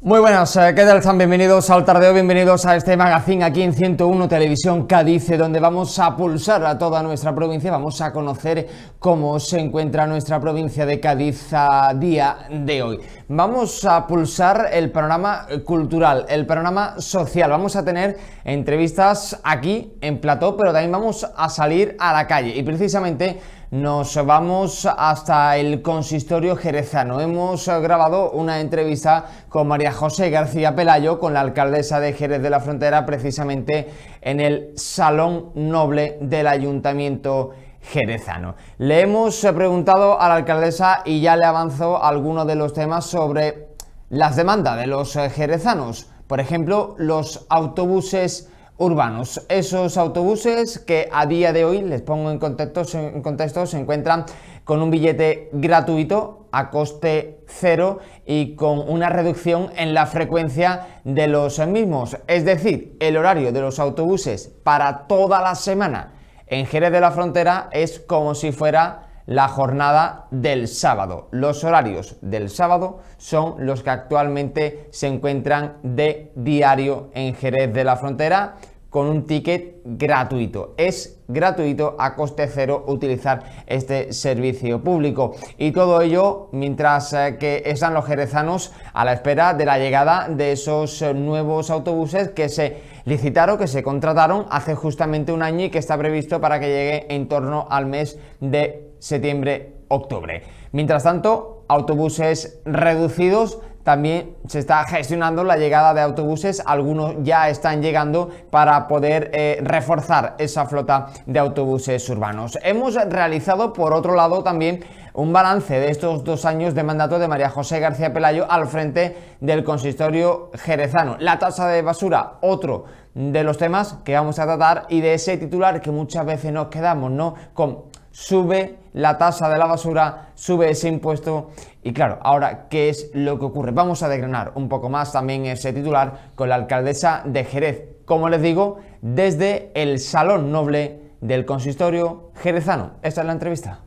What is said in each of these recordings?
Muy buenas, ¿qué tal están? Bienvenidos al Tardeo, bienvenidos a este magazine aquí en 101 Televisión Cádiz, donde vamos a pulsar a toda nuestra provincia, vamos a conocer cómo se encuentra nuestra provincia de Cádiz a día de hoy. Vamos a pulsar el panorama cultural, el panorama social, vamos a tener entrevistas aquí en plató, pero también vamos a salir a la calle y precisamente nos vamos hasta el consistorio jerezano. Hemos grabado una entrevista con María José García Pelayo, con la alcaldesa de Jerez de la Frontera, precisamente en el Salón Noble del Ayuntamiento jerezano. Le hemos preguntado a la alcaldesa y ya le avanzó algunos de los temas sobre las demandas de los jerezanos. Por ejemplo, los autobuses urbanos, esos autobuses que a día de hoy, les pongo en contexto, se encuentran con un billete gratuito a coste cero y con una reducción en la frecuencia de los mismos. Es decir, el horario de los autobuses para toda la semana en Jerez de la Frontera es como si fuera la jornada del sábado. Los horarios del sábado son los que actualmente se encuentran de diario en Jerez de la Frontera, con un ticket gratuito. Es gratuito a coste cero utilizar este servicio público. Y todo ello mientras que están los jerezanos a la espera de la llegada de esos nuevos autobuses que se licitaron, que se contrataron hace justamente un año y que está previsto para que llegue en torno al mes de septiembre-octubre. Mientras tanto, autobuses reducidos. También se está gestionando la llegada de autobuses, algunos ya están llegando para poder reforzar esa flota de autobuses urbanos. Hemos realizado, por otro lado, también un balance de estos 2 años de mandato de María José García Pelayo al frente del consistorio jerezano. La tasa de basura, otro de los temas que vamos a tratar, y de ese titular que muchas veces nos quedamos, ¿no?, con sube la tasa de la basura, sube ese impuesto. Y claro, ahora, ¿qué es lo que ocurre? Vamos a desgranar un poco más también ese titular con la alcaldesa de Jerez, como les digo, desde el Salón Noble del Consistorio jerezano. Esta es la entrevista.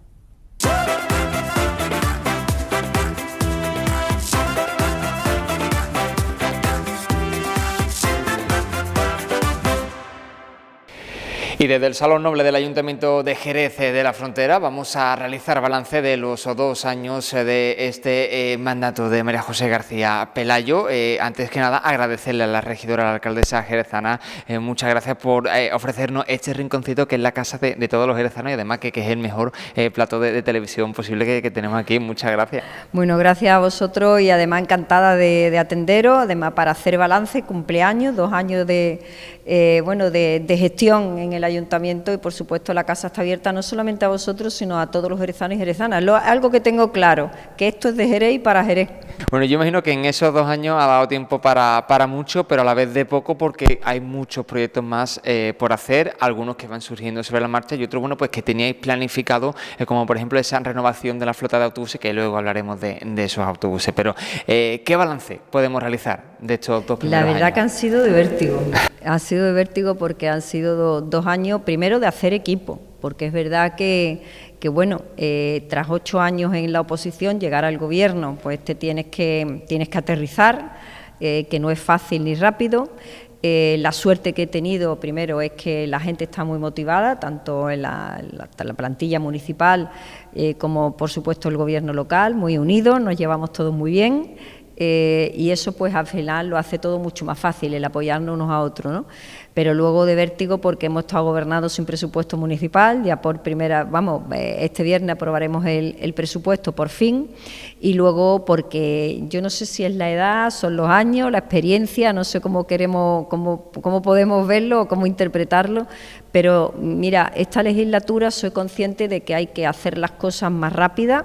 Y desde el Salón Noble del Ayuntamiento de Jerez de la Frontera vamos a realizar balance de los 2 años de este mandato de María José García Pelayo. Antes que nada, agradecerle a la regidora, a la alcaldesa jerezana, muchas gracias por ofrecernos este rinconcito que es la casa de todos los jerezanos y además que es el mejor plató de televisión posible que tenemos aquí. Muchas gracias. Bueno, gracias a vosotros y además encantada de atenderos, además para hacer balance, cumpleaños, 2 años de gestión en el Ayuntamiento y por supuesto la casa está abierta no solamente a vosotros sino a todos los jerezanos y jerezanas. Algo que tengo claro, que esto es de Jerez y para Jerez. Bueno, yo imagino que en esos 2 años ha dado tiempo para mucho, pero a la vez de poco, porque hay muchos proyectos más por hacer, algunos que van surgiendo sobre la marcha y otros, bueno, pues que teníais planificado, como por ejemplo esa renovación de la flota de autobuses, que luego hablaremos de esos autobuses. Pero, ¿qué balance podemos realizar de estos 2 primeros años? La verdad que han sido de vértigo. Ha sido de vértigo porque han sido 2 años, primero, de hacer equipo, porque es verdad que tras 8 años en la oposición, llegar al gobierno, pues tienes que aterrizar, que no es fácil ni rápido. La suerte que he tenido, primero, es que la gente está muy motivada, tanto en la plantilla municipal como, por supuesto, el gobierno local, muy unidos, nos llevamos todos muy bien. Y eso pues al final lo hace todo mucho más fácil, el apoyarnos unos a otros, ¿no? Pero luego de vértigo porque hemos estado gobernando sin presupuesto municipal, ya por primera, este viernes aprobaremos el presupuesto por fin, y luego porque yo no sé si es la edad, son los años, la experiencia, no sé cómo podemos verlo o cómo interpretarlo, pero mira, esta legislatura soy consciente de que hay que hacer las cosas más rápidas,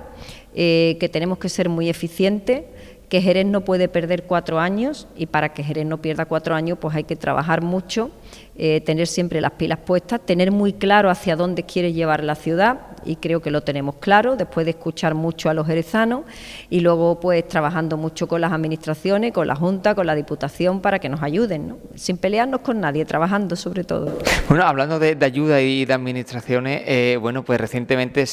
que tenemos que ser muy eficientes, que Jerez no puede perder 4 años y para que Jerez no pierda 4 años pues hay que trabajar mucho, tener siempre las pilas puestas, tener muy claro hacia dónde quiere llevar la ciudad. y creo que lo tenemos claro después de escuchar mucho a los jerezanos y luego pues trabajando mucho con las administraciones, con la Junta, con la Diputación para que nos ayuden, ¿no? Sin pelearnos con nadie, trabajando sobre todo. Bueno, hablando de ayuda y de administraciones, bueno, pues recientemente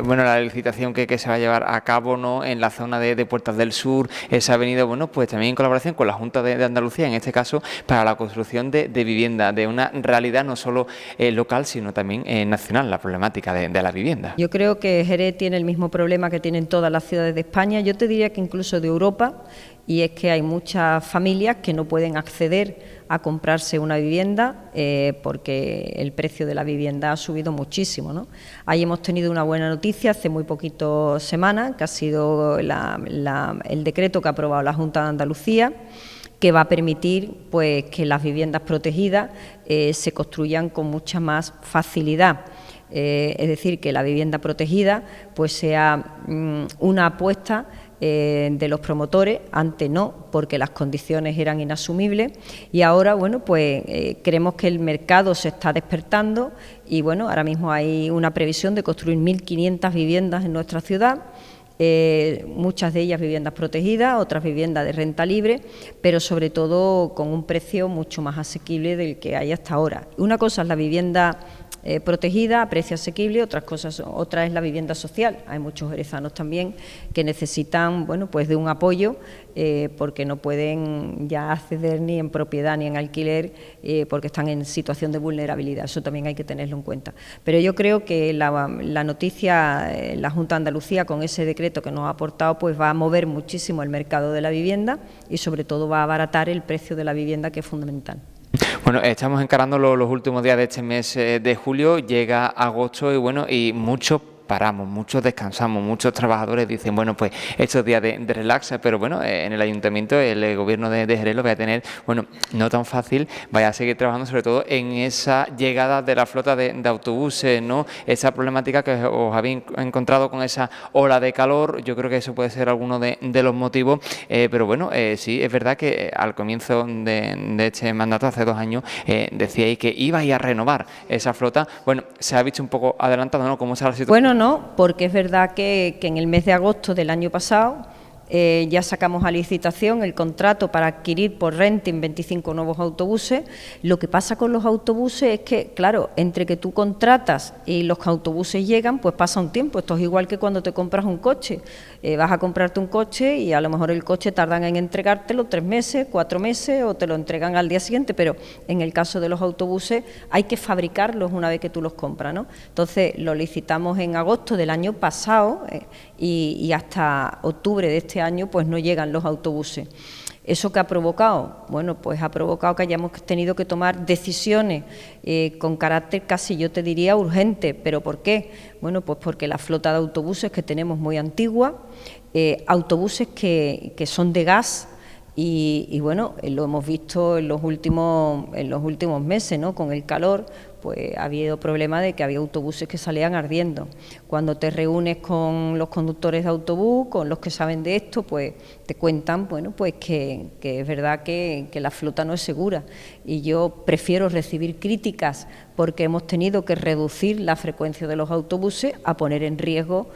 bueno, la licitación que se va a llevar a cabo, ¿no?, en la zona de Puertas del Sur, se ha venido, bueno, pues también en colaboración con la Junta de Andalucía, en este caso, para la construcción de vivienda, de una realidad no solo local, sino también nacional, la problemática de la vivienda. Yo creo que Jerez tiene el mismo problema que tienen todas las ciudades de España, yo te diría que incluso de Europa, y es que hay muchas familias que no pueden acceder a comprarse una vivienda porque el precio de la vivienda ha subido muchísimo, ¿no? Ahí hemos tenido una buena noticia hace muy poquitas semanas, que ha sido el decreto que ha aprobado la Junta de Andalucía, que va a permitir pues que las viviendas protegidas se construyan con mucha más facilidad. Es decir, que la vivienda protegida pues sea una apuesta de los promotores, antes no, porque las condiciones eran inasumibles y ahora, bueno, pues creemos que el mercado se está despertando y, bueno, ahora mismo hay una previsión de construir 1.500 viviendas en nuestra ciudad. Muchas de ellas viviendas protegidas, otras viviendas de renta libre, pero sobre todo con un precio mucho más asequible del que hay hasta ahora. Una cosa es la vivienda protegida, a precio asequible, otra es la vivienda social. Hay muchos jerezanos también que necesitan, bueno, pues de un apoyo porque no pueden ya acceder ni en propiedad ni en alquiler porque están en situación de vulnerabilidad. Eso también hay que tenerlo en cuenta. Pero yo creo que la noticia, la Junta de Andalucía con ese decreto que nos ha aportado, pues va a mover muchísimo el mercado de la vivienda y sobre todo va a abaratar el precio de la vivienda, que es fundamental. Bueno, estamos encarando los últimos días de este mes de julio, llega agosto y bueno, y muchos paramos, muchos descansamos, muchos trabajadores dicen, bueno, pues estos días de relax, pero bueno, en el ayuntamiento, el gobierno de Jerez lo va a tener, bueno, no tan fácil, vaya a seguir trabajando sobre todo en esa llegada de la flota de autobuses, ¿no? Esa problemática que os habéis encontrado con esa ola de calor, yo creo que eso puede ser alguno de los motivos, pero bueno, sí, es verdad que al comienzo de este mandato, hace 2 años, decíais que ibais a renovar esa flota, bueno, se ha visto un poco adelantado, ¿no? ¿Cómo está la situación? Bueno, no, porque es verdad que en el mes de agosto del año pasado ya sacamos a licitación el contrato para adquirir por renting 25 nuevos autobuses. Lo que pasa con los autobuses es que, claro, entre que tú contratas y los autobuses llegan, pues pasa un tiempo. Esto es igual que cuando te compras un coche. Vas a comprarte un coche y a lo mejor el coche tardan en entregártelo 3 meses, 4 meses o te lo entregan al día siguiente, pero en el caso de los autobuses hay que fabricarlos una vez que tú los compras, ¿no? Entonces lo licitamos en agosto del año pasado y hasta octubre de este año pues no llegan los autobuses. ¿Eso qué ha provocado? Bueno, pues ha provocado que hayamos tenido que tomar decisiones con carácter casi, yo te diría, urgente. ¿Pero por qué? Bueno, pues porque la flota de autobuses que tenemos muy antigua, autobuses que son de gas, y bueno, lo hemos visto en los últimos meses, ¿no? Con el calor, pues ha habido problema de que había autobuses que salían ardiendo. Cuando te reúnes con los conductores de autobús, con los que saben de esto, pues te cuentan, bueno, pues que es verdad que la flota no es segura. Y yo prefiero recibir críticas porque hemos tenido que reducir la frecuencia de los autobuses a poner en riesgo,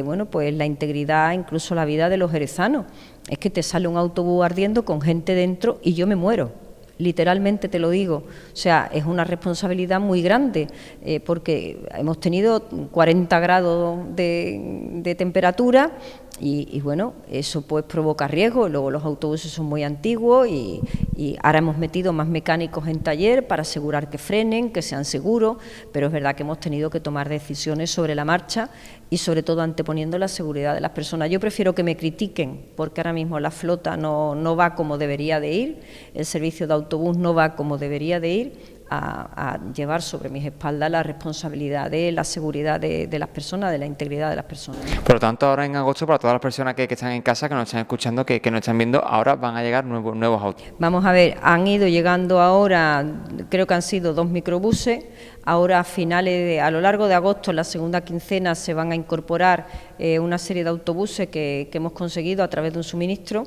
bueno, pues la integridad, incluso la vida de los jerezanos. Es que te sale un autobús ardiendo con gente dentro y yo me muero. Literalmente te lo digo, o sea, es una responsabilidad muy grande porque hemos tenido 40 grados de temperatura y bueno, eso pues provoca riesgo. Luego los autobuses son muy antiguos y ahora hemos metido más mecánicos en taller para asegurar que frenen, que sean seguros, pero es verdad que hemos tenido que tomar decisiones sobre la marcha y sobre todo anteponiendo la seguridad de las personas. Yo prefiero que me critiquen porque ahora mismo la flota no va como debería de ir, el servicio de autobús no va como debería de ir, a llevar sobre mis espaldas la responsabilidad de la seguridad de las personas, de la integridad de las personas. Por lo tanto, ahora en agosto, para todas las personas que están en casa, que nos están escuchando, que nos están viendo, ahora van a llegar nuevos autos. Vamos a ver, han ido llegando ahora, creo que han sido 2 microbuses, ahora a lo largo de agosto, en la segunda quincena, se van a incorporar una serie de autobuses que hemos conseguido a través de un suministro.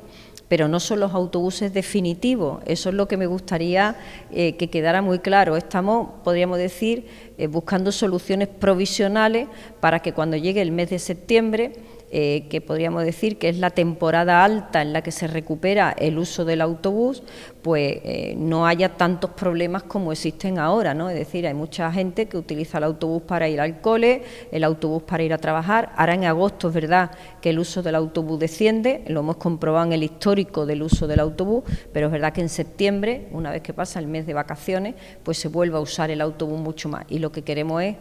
pero no son los autobuses definitivos. Eso es lo que me gustaría que quedara muy claro. Estamos, podríamos decir, buscando soluciones provisionales para que cuando llegue el mes de septiembre, que podríamos decir que es la temporada alta en la que se recupera el uso del autobús, pues no haya tantos problemas como existen ahora, ¿no? Es decir, hay mucha gente que utiliza el autobús para ir al cole, el autobús para ir a trabajar. Ahora en agosto es verdad que el uso del autobús desciende, lo hemos comprobado en el histórico del uso del autobús, pero es verdad que en septiembre, una vez que pasa el mes de vacaciones, pues se vuelve a usar el autobús mucho más. Y lo que queremos es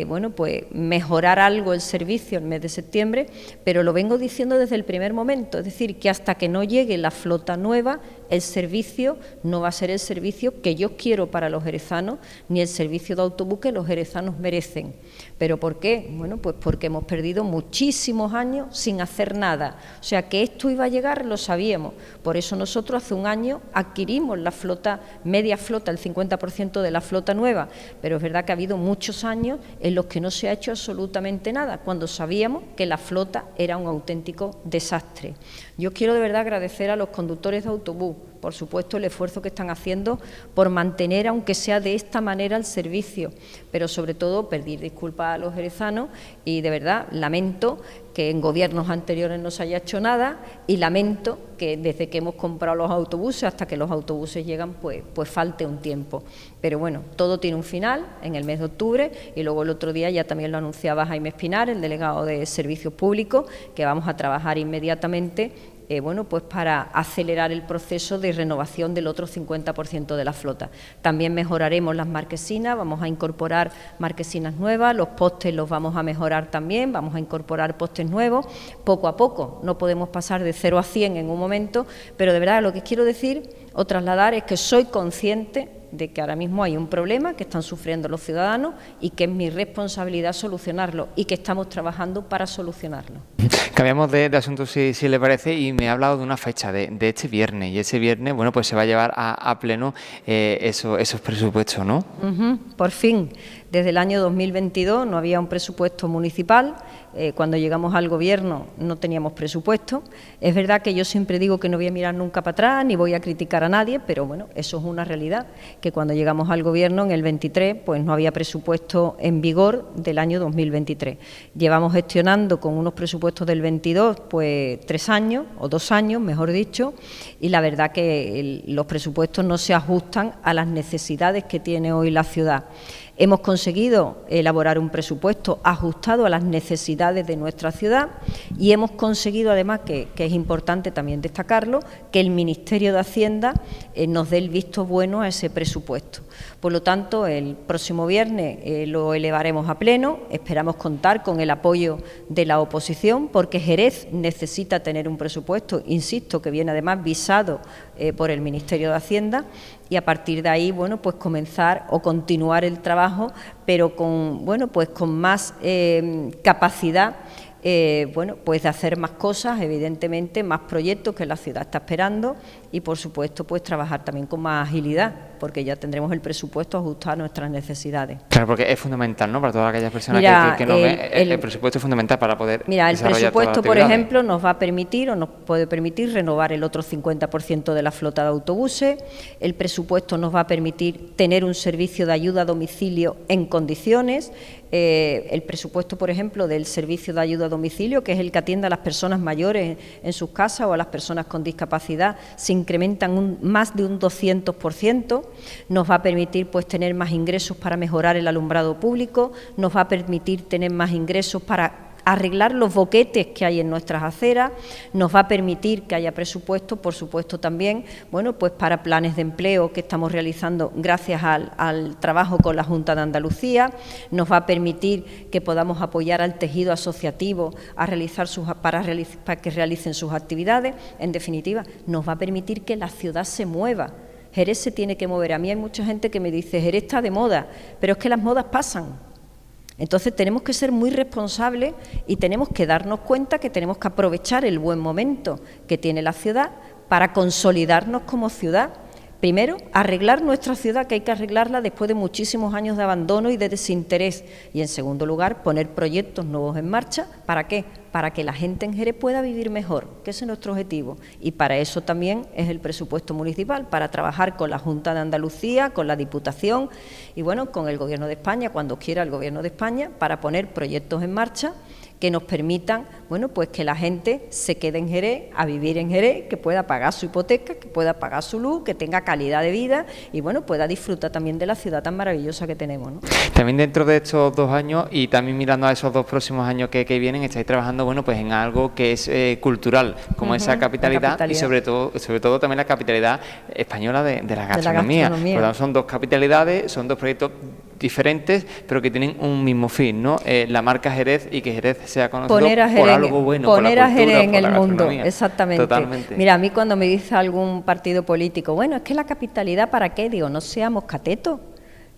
bueno, pues mejorar algo el servicio el mes de septiembre, pero lo vengo diciendo desde el primer momento, es decir, que hasta que no llegue la flota nueva, el servicio no va a ser el servicio que yo quiero para los jerezanos, ni el servicio de autobús que los jerezanos merecen. ¿Pero por qué? Bueno, pues porque hemos perdido muchísimos años sin hacer nada. O sea, que esto iba a llegar lo sabíamos. Por eso nosotros hace un año adquirimos la flota, media flota, el 50% de la flota nueva, pero es verdad que ha habido muchos años en los que no se ha hecho absolutamente nada, cuando sabíamos que la flota era un auténtico desastre. Yo quiero de verdad agradecer a los conductores de autobús, por supuesto, el esfuerzo que están haciendo por mantener, aunque sea de esta manera, el servicio, pero sobre todo pedir disculpas a los jerezanos y de verdad lamento que en gobiernos anteriores no se haya hecho nada y lamento que desde que hemos comprado los autobuses hasta que los autobuses llegan pues falte un tiempo. Pero bueno, todo tiene un final en el mes de octubre y luego el otro día ya también lo anunciaba Jaime Espinar, el delegado de Servicios Públicos, que vamos a trabajar inmediatamente bueno, pues para acelerar el proceso de renovación del otro 50% de la flota. También mejoraremos las marquesinas, vamos a incorporar marquesinas nuevas, los postes los vamos a mejorar también, vamos a incorporar postes nuevos, poco a poco. No podemos pasar de 0 a 100 en un momento, pero de verdad lo que quiero decir o trasladar es que soy consciente de que ahora mismo hay un problema que están sufriendo los ciudadanos y que es mi responsabilidad solucionarlo y que estamos trabajando para solucionarlo. Cambiamos de asunto si le parece y me ha hablado de una fecha, de este viernes, y ese viernes, bueno, pues se va a llevar a pleno esos presupuestos, ¿no? Por fin, desde el año 2022 no había un presupuesto municipal, cuando llegamos al gobierno no teníamos presupuesto. Es verdad que yo siempre digo que no voy a mirar nunca para atrás ni voy a criticar a nadie, pero bueno, eso es una realidad, que cuando llegamos al gobierno en el 23 pues no había presupuesto en vigor del año 2023. Llevamos gestionando con unos presupuestos del 22 pues 3 años o 2 años, mejor dicho, y la verdad que los presupuestos no se ajustan a las necesidades que tiene hoy la ciudad. Hemos conseguido elaborar un presupuesto ajustado a las necesidades de nuestra ciudad y hemos conseguido, además, que es importante también destacarlo, que el Ministerio de Hacienda nos dé el visto bueno a ese presupuesto. Por lo tanto, el próximo viernes lo elevaremos a pleno, esperamos contar con el apoyo de la oposición, porque Jerez necesita tener un presupuesto, insisto, que viene además visado por el Ministerio de Hacienda, y a partir de ahí, bueno, pues comenzar o continuar el trabajo, pero con, bueno, pues con más capacidad, bueno, pues de hacer más cosas, evidentemente, más proyectos que la ciudad está esperando y, por supuesto, pues trabajar también con más agilidad, porque ya tendremos el presupuesto ajustado a nuestras necesidades. Claro, porque es fundamental, ¿no?, para todas aquellas personas que no ven, el presupuesto es fundamental para poder el presupuesto, por ejemplo, nos va a permitir o nos puede permitir renovar el otro 50% de la flota de autobuses. El presupuesto nos va a permitir tener un servicio de ayuda a domicilio en condiciones. El presupuesto, por ejemplo, del servicio de ayuda a domicilio, que es el que atiende a las personas mayores en sus casas o a las personas con discapacidad, se incrementan más de un 200%. Nos va a permitir pues tener más ingresos para mejorar el alumbrado público, nos va a permitir tener más ingresos para arreglar los boquetes que hay en nuestras aceras, nos va a permitir que haya presupuesto, por supuesto también, bueno, pues para planes de empleo que estamos realizando gracias al trabajo con la Junta de Andalucía, nos va a permitir que podamos apoyar al tejido asociativo para que realicen sus actividades. En definitiva, nos va a permitir que la ciudad se mueva. Jerez se tiene que mover. A mí hay mucha gente que me dice, Jerez está de moda, pero es que las modas pasan. Entonces tenemos que ser muy responsables y tenemos que darnos cuenta que tenemos que aprovechar el buen momento que tiene la ciudad para consolidarnos como ciudad. Primero, arreglar nuestra ciudad, que hay que arreglarla después de muchísimos años de abandono y de desinterés. Y en segundo lugar, poner proyectos nuevos en marcha. ¿Para qué? para que la gente en Jerez pueda vivir mejor, que ese es nuestro objetivo. Y para eso también es el presupuesto municipal, para trabajar con la Junta de Andalucía, con la Diputación y, bueno, con el Gobierno de España, cuando quiera el Gobierno de España, para poner proyectos en marcha que nos permitan, bueno, pues que la gente se quede en Jerez, a vivir en Jerez, que pueda pagar su hipoteca, que pueda pagar su luz, que tenga calidad de vida y, bueno, pueda disfrutar también de la ciudad tan maravillosa que tenemos, ¿no? También dentro de estos 2 años y también mirando a esos 2 próximos años que vienen, estáis trabajando, bueno, pues en algo que es cultural, como esa capitalidad y sobre todo también la capitalidad española de la gastronomía. Por lo tanto, son 2 capitalidades, son 2 proyectos diferentes, pero que tienen un mismo fin, ¿no? La marca Jerez y que Jerez sea conocido por algo bueno, poner por la cultura, a Jerez en por la el mundo, gastronomía. exactamente. Totalmente. Mira, a mí cuando me dice algún partido político, bueno, es que la capitalidad, ¿para qué? Digo, no seamos catetos.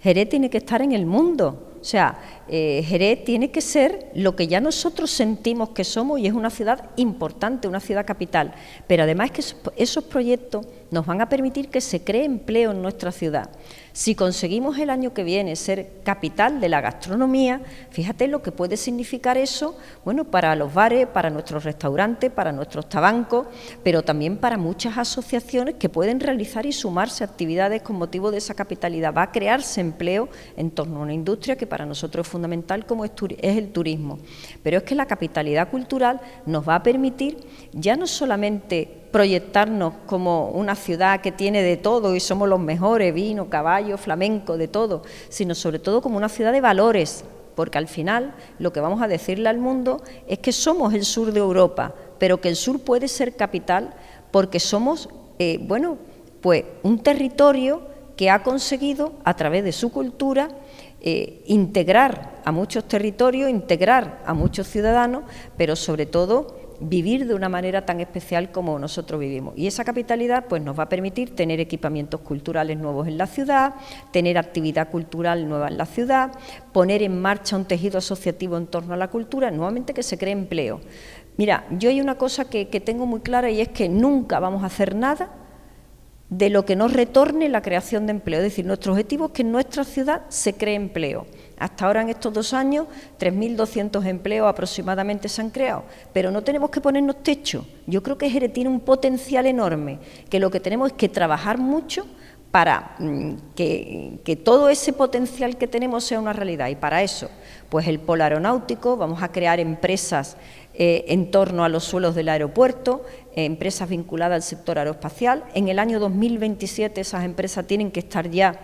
Jerez tiene que estar en el mundo. O sea, Jerez tiene que ser lo que ya nosotros sentimos que somos y es una ciudad importante, una ciudad capital. Pero además que esos proyectos nos van a permitir que se cree empleo en nuestra ciudad. Si conseguimos el año que viene ser capital de la gastronomía, fíjate lo que puede significar eso, bueno, para los bares, para nuestros restaurantes, para nuestros tabancos, pero también para muchas asociaciones que pueden realizar y sumarse a actividades con motivo de esa capitalidad. Va a crearse empleo en torno a una industria que para nosotros es fundamental como es el turismo. Pero es que la capitalidad cultural nos va a permitir ya no solamente proyectarnos como una ciudad que tiene de todo y somos los mejores, vino, caballo, flamenco, de todo, sino sobre todo como una ciudad de valores, porque al final lo que vamos a decirle al mundo es que somos el sur de Europa, pero que el sur puede ser capital porque somos, bueno, pues un territorio que ha conseguido a través de su cultura integrar a muchos territorios, integrar a muchos ciudadanos, pero sobre todo vivir de una manera tan especial como nosotros vivimos. Y esa capitalidad pues nos va a permitir tener equipamientos culturales nuevos en la ciudad, tener actividad cultural nueva en la ciudad, poner en marcha un tejido asociativo en torno a la cultura, nuevamente que se cree empleo. Mira, yo hay una cosa que tengo muy clara y es que nunca vamos a hacer nada de lo que nos retorne la creación de empleo. Es decir, nuestro objetivo es que en nuestra ciudad se cree empleo. Hasta ahora, en estos 2 años, 3.200 empleos aproximadamente se han creado, pero no tenemos que ponernos techo. Yo creo que Jerez tiene un potencial enorme, que lo que tenemos es que trabajar mucho para que todo ese potencial que tenemos sea una realidad. Y para eso, pues el polo aeronáutico, vamos a crear empresas en torno a los suelos del aeropuerto, empresas vinculadas al sector aeroespacial. En el año 2027 esas empresas tienen que estar ya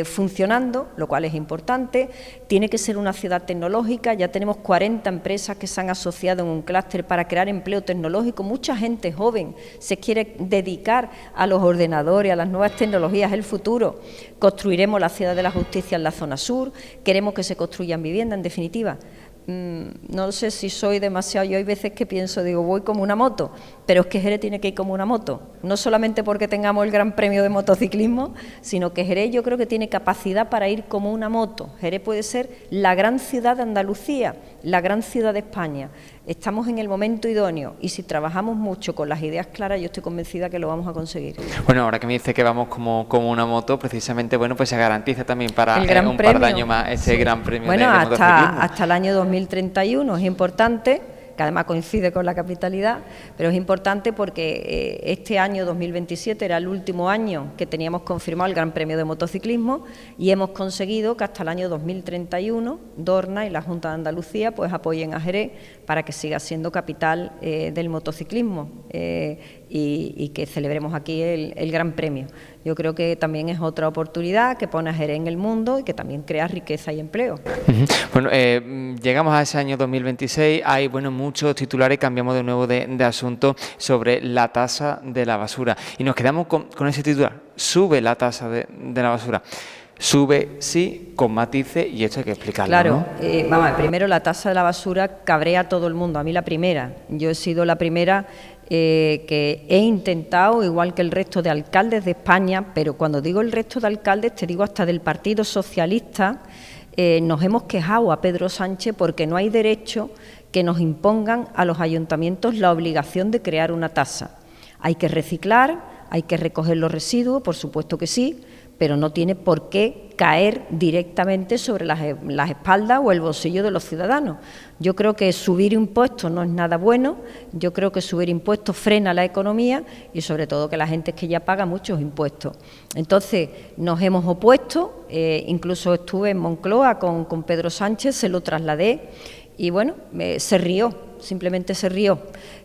funcionando, lo cual es importante. Tiene que ser una ciudad tecnológica, ya tenemos 40 empresas que se han asociado en un clúster para crear empleo tecnológico. Mucha gente joven se quiere dedicar a los ordenadores, a las nuevas tecnologías, el futuro. Construiremos la ciudad de la justicia en la zona sur, queremos que se construyan viviendas, en definitiva. No sé si soy demasiado, yo hay veces que pienso, digo, voy como una moto, pero es que Jerez tiene que ir como una moto, no solamente porque tengamos el Gran Premio de motociclismo, sino que Jerez yo creo que tiene capacidad para ir como una moto. Jerez puede ser la gran ciudad de Andalucía, la gran ciudad de España. Estamos en el momento idóneo y si trabajamos mucho con las ideas claras, yo estoy convencida que lo vamos a conseguir. Bueno, ahora que me dice que vamos como una moto, precisamente, bueno, pues se garantiza también para un par de años más ese Gran Premio de motociclismo. Hasta el año 2031 es importante, que además coincide con la capitalidad, pero es importante porque este año 2027 era el último año que teníamos confirmado el Gran Premio de Motociclismo y hemos conseguido que hasta el año 2031 Dorna y la Junta de Andalucía pues apoyen a Jerez para que siga siendo capital del motociclismo y que celebremos aquí el Gran Premio. Yo creo que también es otra oportunidad que pone a Jerez en el mundo y que también crea riqueza y empleo. Bueno, llegamos a ese año 2026, hay muchos titulares, cambiamos de nuevo de asunto sobre la tasa de la basura y nos quedamos con ese titular, sube la tasa de la basura. Sube, sí, con matices, y esto hay que explicarlo, claro, ¿no? Vamos, primero la tasa de la basura cabrea a todo el mundo, a mí la primera. Yo he sido la primera que he intentado, igual que el resto de alcaldes de España, pero cuando digo el resto de alcaldes, te digo hasta del Partido Socialista, nos hemos quejado a Pedro Sánchez porque no hay derecho que nos impongan a los ayuntamientos la obligación de crear una tasa. Hay que reciclar, hay que recoger los residuos, por supuesto que sí, pero no tiene por qué caer directamente sobre las espaldas o el bolsillo de los ciudadanos. Yo creo que subir impuestos no es nada bueno, yo creo que subir impuestos frena la economía y sobre todo que la gente es que ya paga muchos impuestos. Entonces nos hemos opuesto, incluso estuve en Moncloa con Pedro Sánchez, se lo trasladé y bueno, se rió, simplemente se rió.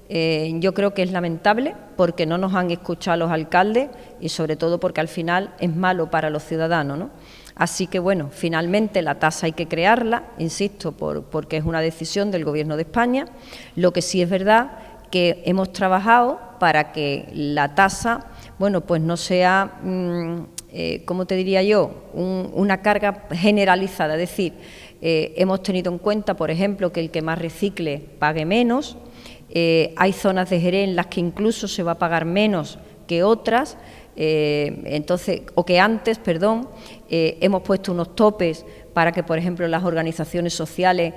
Yo creo que es lamentable porque no nos han escuchado los alcaldes y sobre todo porque al final es malo para los ciudadanos, ¿no? Así que bueno, finalmente la tasa hay que crearla, insisto, porque es una decisión del Gobierno de España. Lo que sí es verdad que hemos trabajado para que la tasa, bueno, pues no sea, ¿cómo te diría yo?, una carga generalizada, es decir, hemos tenido en cuenta, por ejemplo, que el que más recicle pague menos. Hay zonas de Jerez en las que incluso se va a pagar menos que otras, o que antes, perdón. Hemos puesto unos topes para que, por ejemplo, las organizaciones sociales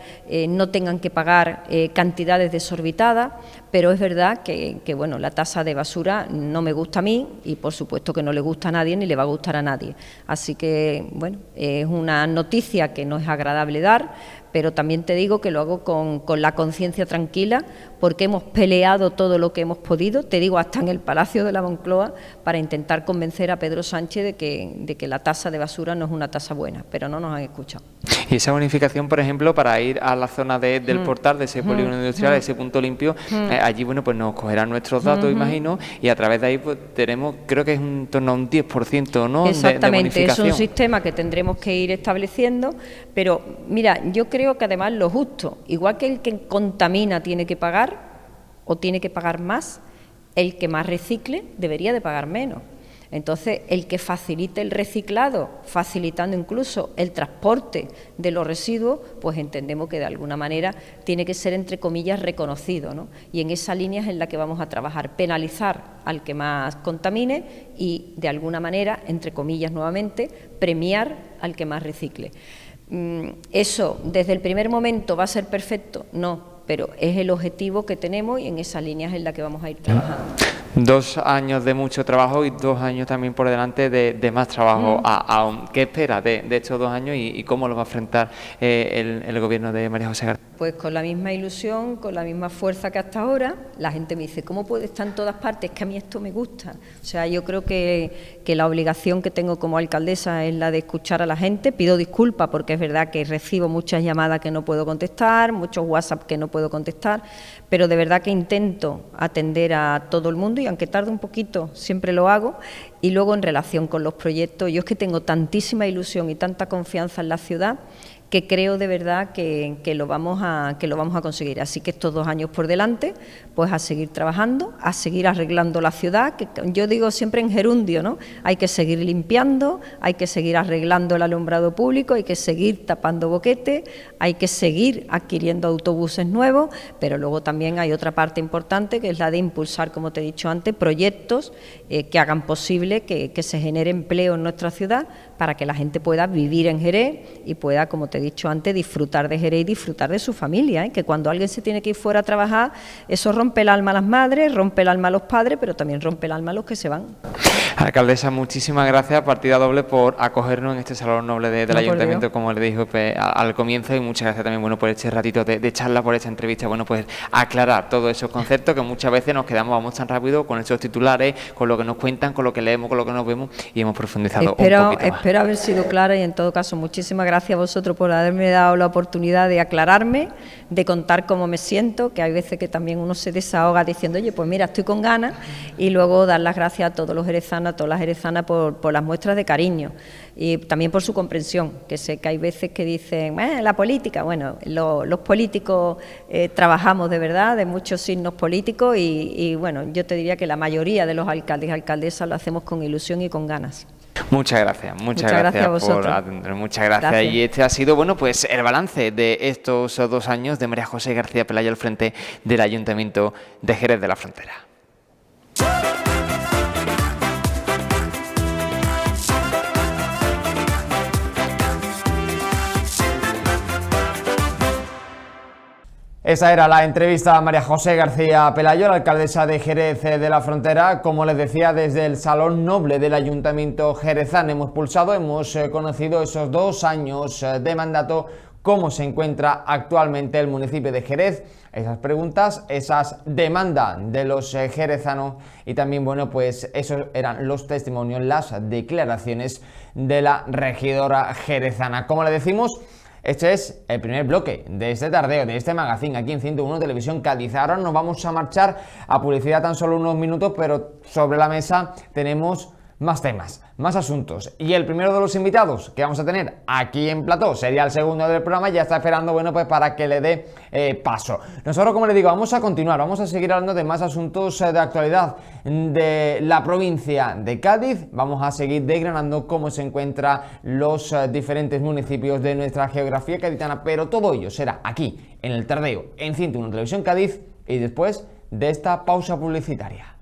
no tengan que pagar cantidades desorbitadas, pero es verdad que bueno, la tasa de basura no me gusta a mí y por supuesto que no le gusta a nadie ni le va a gustar a nadie. Así que, bueno, es una noticia que no es agradable dar, pero también te digo que lo hago con la conciencia tranquila, porque hemos peleado todo lo que hemos podido, te digo, hasta en el Palacio de la Moncloa, para intentar convencer a Pedro Sánchez de que la tasa de basura no es una tasa buena, pero no nos han escuchado. Y esa bonificación, por ejemplo, para ir a la zona del Portal, de ese polígono industrial, de ese punto limpio, allí, bueno, pues nos cogerán nuestros datos, imagino, y a través de ahí pues tenemos, creo que es en torno a un 10%, ¿no? Exactamente, de es un sistema que tendremos que ir estableciendo, pero mira, yo creo que además lo justo, igual que el que contamina tiene que pagar o tiene que pagar más, el que más recicle debería de pagar menos. Entonces, el que facilite el reciclado, facilitando incluso el transporte de los residuos, pues entendemos que de alguna manera tiene que ser, entre comillas, reconocido, ¿no? Y en esa línea es en la que vamos a trabajar, penalizar al que más contamine y, de alguna manera, entre comillas nuevamente, premiar al que más recicle. ¿Eso desde el primer momento va a ser perfecto? No, pero es el objetivo que tenemos y en esa línea es en la que vamos a ir trabajando. 2 años de mucho trabajo y 2 años también por delante de más trabajo. ¿Qué espera de estos 2 años y cómo lo va a enfrentar el gobierno de María José García? Pues con la misma ilusión, con la misma fuerza que hasta ahora. La gente me dice, ¿cómo puede estar en todas partes? Es que a mí esto me gusta. O sea, yo creo que la obligación que tengo como alcaldesa es la de escuchar a la gente. Pido disculpas porque es verdad que recibo muchas llamadas que no puedo contestar, muchos WhatsApp que no puedo contestar, pero de verdad que intento atender a todo el mundo y aunque tarde un poquito, siempre lo hago. Y luego en relación con los proyectos, yo es que tengo tantísima ilusión y tanta confianza en la ciudad que creo de verdad que lo vamos a conseguir. Así que estos 2 años por delante, pues a seguir trabajando, a seguir arreglando la ciudad, que yo digo siempre en gerundio, ¿no? Hay que seguir limpiando, hay que seguir arreglando el alumbrado público, hay que seguir tapando boquetes, hay que seguir adquiriendo autobuses nuevos, pero luego también hay otra parte importante que es la de impulsar, como te he dicho antes, proyectos que hagan posible que se genere empleo en nuestra ciudad para que la gente pueda vivir en Jerez y pueda, como te he dicho antes, disfrutar de Jerez y disfrutar de su familia, que cuando alguien se tiene que ir fuera a trabajar, eso rompe el alma a las madres, rompe el alma a los padres, pero también rompe el alma a los que se van. Alcaldesa, muchísimas gracias, partida doble, por acogernos en este Salón Noble del Ayuntamiento, como le dije pues, al comienzo, y muchas gracias también, bueno, por este ratito de charla, por esta entrevista, bueno, pues aclarar todos esos conceptos que muchas veces nos vamos tan rápido con esos titulares, con lo que nos cuentan, con lo que leemos, con lo que nos vemos, y hemos profundizado un poquito más. Espero haber sido clara y en todo caso muchísimas gracias a vosotros por haberme dado la oportunidad de aclararme, de contar cómo me siento, que hay veces que también uno se desahoga diciendo, oye, pues mira, estoy con ganas, y luego dar las gracias a todos los jerezanos, a todas las jerezanas por las muestras de cariño y también por su comprensión, que sé que hay veces que dicen, la política, bueno, los políticos trabajamos de verdad, de muchos signos políticos y bueno, yo te diría que la mayoría de los alcaldes y alcaldesas lo hacemos con ilusión y con ganas. Muchas gracias por atender, muchas gracias. Y este ha sido, bueno, pues el balance de estos 2 años de María José García Pelayo al frente del Ayuntamiento de Jerez de la Frontera. Esa era la entrevista a María José García Pelayo, la alcaldesa de Jerez de la Frontera. Como les decía, desde el Salón Noble del Ayuntamiento jerezano hemos conocido esos 2 años de mandato, cómo se encuentra actualmente el municipio de Jerez, esas preguntas, esas demandas de los jerezanos y también, bueno, pues esos eran los testimonios, las declaraciones de la regidora jerezana. Como le decimos, este es el primer bloque de este tardeo, de este magazine aquí en 101 Televisión Cádiz. Ahora nos vamos a marchar a publicidad tan solo unos minutos, pero sobre la mesa tenemos más temas, más asuntos. Y el primero de los invitados que vamos a tener aquí en plató sería el segundo del programa. Ya está esperando, bueno, pues para que le dé paso. Nosotros, como les digo, vamos a continuar, vamos a seguir hablando de más asuntos de actualidad de la provincia de Cádiz. Vamos a seguir desgranando cómo se encuentran los diferentes municipios de nuestra geografía gaditana, pero todo ello será aquí, en el tardeo, en 101 Televisión Cádiz, y después de esta pausa publicitaria.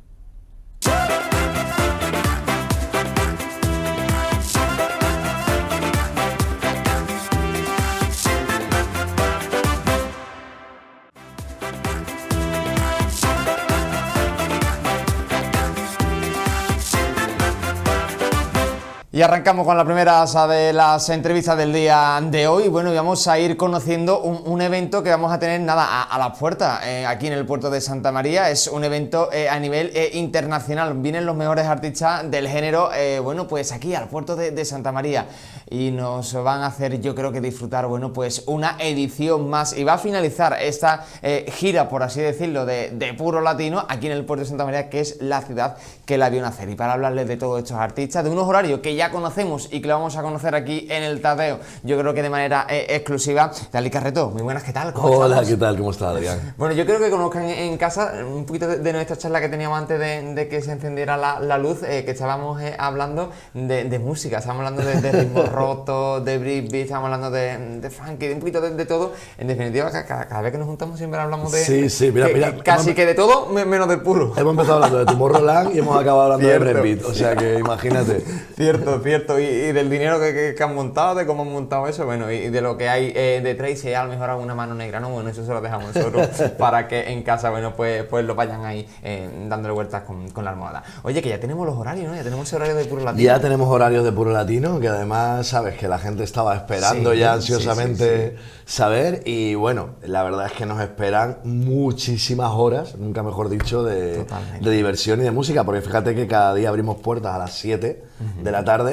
Y arrancamos con la primera de las entrevistas del día de hoy. Bueno, y vamos a ir conociendo un evento que vamos a tener a la puerta aquí en el puerto de Santa María. Es un evento a nivel internacional. Vienen los mejores artistas del género, bueno, pues aquí al puerto de Santa María. Y nos van a hacer, yo creo que disfrutar, bueno, pues una edición más. Y va a finalizar esta gira, por así decirlo, de puro latino aquí en el puerto de Santa María, que es la ciudad que la vio nacer. Y para hablarles de todos estos artistas, de unos horarios que ya conocemos y que lo vamos a conocer aquí en el tardeo, yo creo que de manera exclusiva. Dali Carreto, muy buenas, ¿qué tal? Hola, estamos? ¿Qué tal? ¿Cómo estás, Adrián? Bueno, yo creo que conozcan en casa un poquito de nuestra charla que teníamos antes de que se encendiera la luz, que estábamos hablando de música, estábamos hablando de ritmo roto, de breakbeat, estábamos hablando de funky, de un poquito de todo. En definitiva, cada vez que nos juntamos siempre hablamos de... Sí, mira, casi que de todo, menos del puro. Hemos empezado hablando de Tomorrowland y hemos acabado hablando de breakbeat, o sea que imagínate. Cierto, y del dinero que han montado, de cómo han montado eso, bueno, y de lo que hay detrás, y si hay a lo mejor alguna mano negra, no, bueno, eso se lo dejamos nosotros para que en casa, bueno, pues lo vayan ahí dándole vueltas con la almohada. Oye, que ya tenemos los horarios, ¿no? Ya tenemos ese horario de puro latino. Ya tenemos horarios de puro latino, que además, sabes, que la gente estaba esperando ya ansiosamente saber, y bueno, la verdad es que nos esperan muchísimas horas, nunca mejor dicho, de diversión y de música, porque fíjate que cada día abrimos puertas a las 7 de la tarde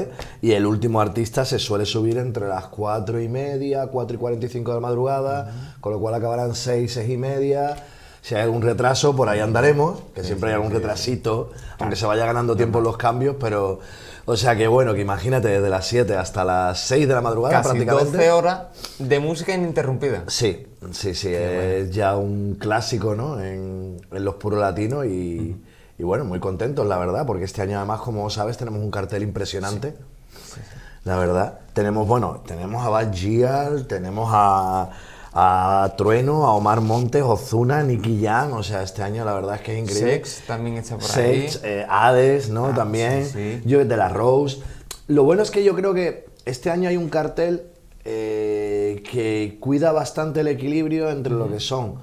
y el último artista se suele subir entre las 4:30, 4:45 de la madrugada, con lo cual acabarán 6:30. Si hay algún retraso, por ahí andaremos, que siempre hay algún retrasito, aunque se vaya ganando tiempo en los cambios, pero... O sea que bueno, que imagínate, desde las 7 hasta las 6 de la madrugada casi prácticamente. 12 horas de música ininterrumpida. Sí, es ya un clásico, ¿no? En los puros latinos y bueno, muy contentos, la verdad, porque este año además, como sabes, tenemos un cartel impresionante. Sí. La verdad. Tenemos a Bad Gyal, tenemos a Trueno, a Omar Montes, Ozuna, Nicky Jam, o sea, este año la verdad es que es increíble. Sex también está por ahí. Hades, ¿no? También. Sí. Yo de la Rose. Lo bueno es que yo creo que este año hay un cartel que cuida bastante el equilibrio entre lo que son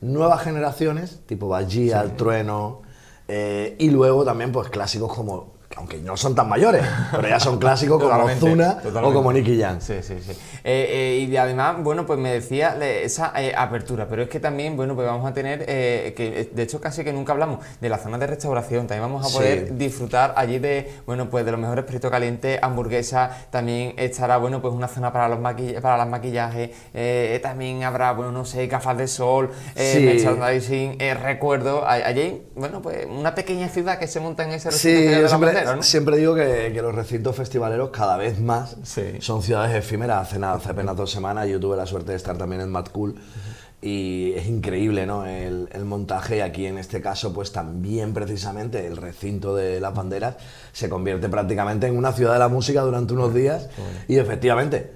nuevas generaciones, tipo Bad Gyal, Trueno, y luego también pues clásicos como... aunque no son tan mayores, pero ya son clásicos como Ozuna o como Nicky Jam. Sí. Y además, bueno, pues me decía esa apertura, pero es que también, bueno, pues vamos a tener, que de hecho casi que nunca hablamos de la zona de restauración, también vamos a poder disfrutar allí de, bueno, pues de los mejores perritos calientes, hamburguesas, también estará, bueno, pues una zona para las maquillajes, también habrá, bueno, no sé, gafas de sol, merchandising, recuerdos, allí, bueno, pues una pequeña ciudad que se monta en ese recinto de la bandera, ¿no? Siempre digo que los recintos festivaleros cada vez más son ciudades efímeras. Hace apenas 2 semanas yo tuve la suerte de estar también en Mad Cool y es increíble, ¿no? El montaje, y aquí en este caso pues también precisamente el recinto de las banderas se convierte prácticamente en una ciudad de la música durante unos días y efectivamente,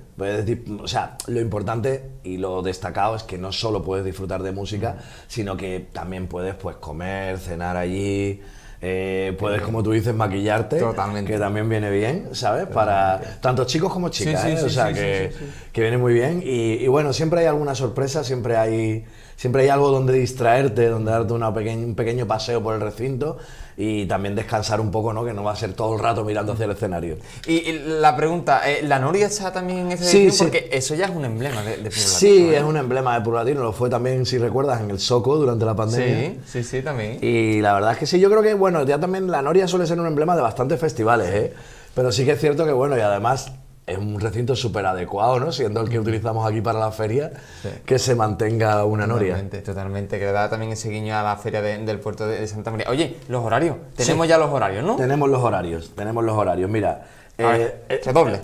o sea, lo importante y lo destacado es que no solo puedes disfrutar de música, sino que también puedes pues comer, cenar allí. Puedes, como tú dices, maquillarte, Totalmente. que también viene bien, ¿sabes? Para tanto chicos como chicas, o sea, que viene muy bien. Y bueno, siempre hay alguna sorpresa, siempre hay algo donde distraerte, donde darte un pequeño paseo por el recinto y también descansar un poco, ¿no? Que no va a ser todo el rato mirando hacia el escenario. Y la pregunta, ¿la Noria está también en ese edificio? Porque eso ya es un emblema de Puro Latino. Sí, es un emblema de Puro Latino, lo fue también, si recuerdas, en el Soco durante la pandemia. Sí, también. Y la verdad es que sí, yo creo que, bueno, ya también la Noria suele ser un emblema de bastantes festivales, ¿eh? Pero sí que es cierto que, bueno, y además es un recinto súper adecuado, ¿no? Siendo el que utilizamos aquí para la feria, que se mantenga una Noria. Totalmente, que le da también ese guiño a la feria del puerto de Santa María. Oye, los horarios, tenemos ya los horarios, ¿no? Tenemos los horarios, mira. Se doble.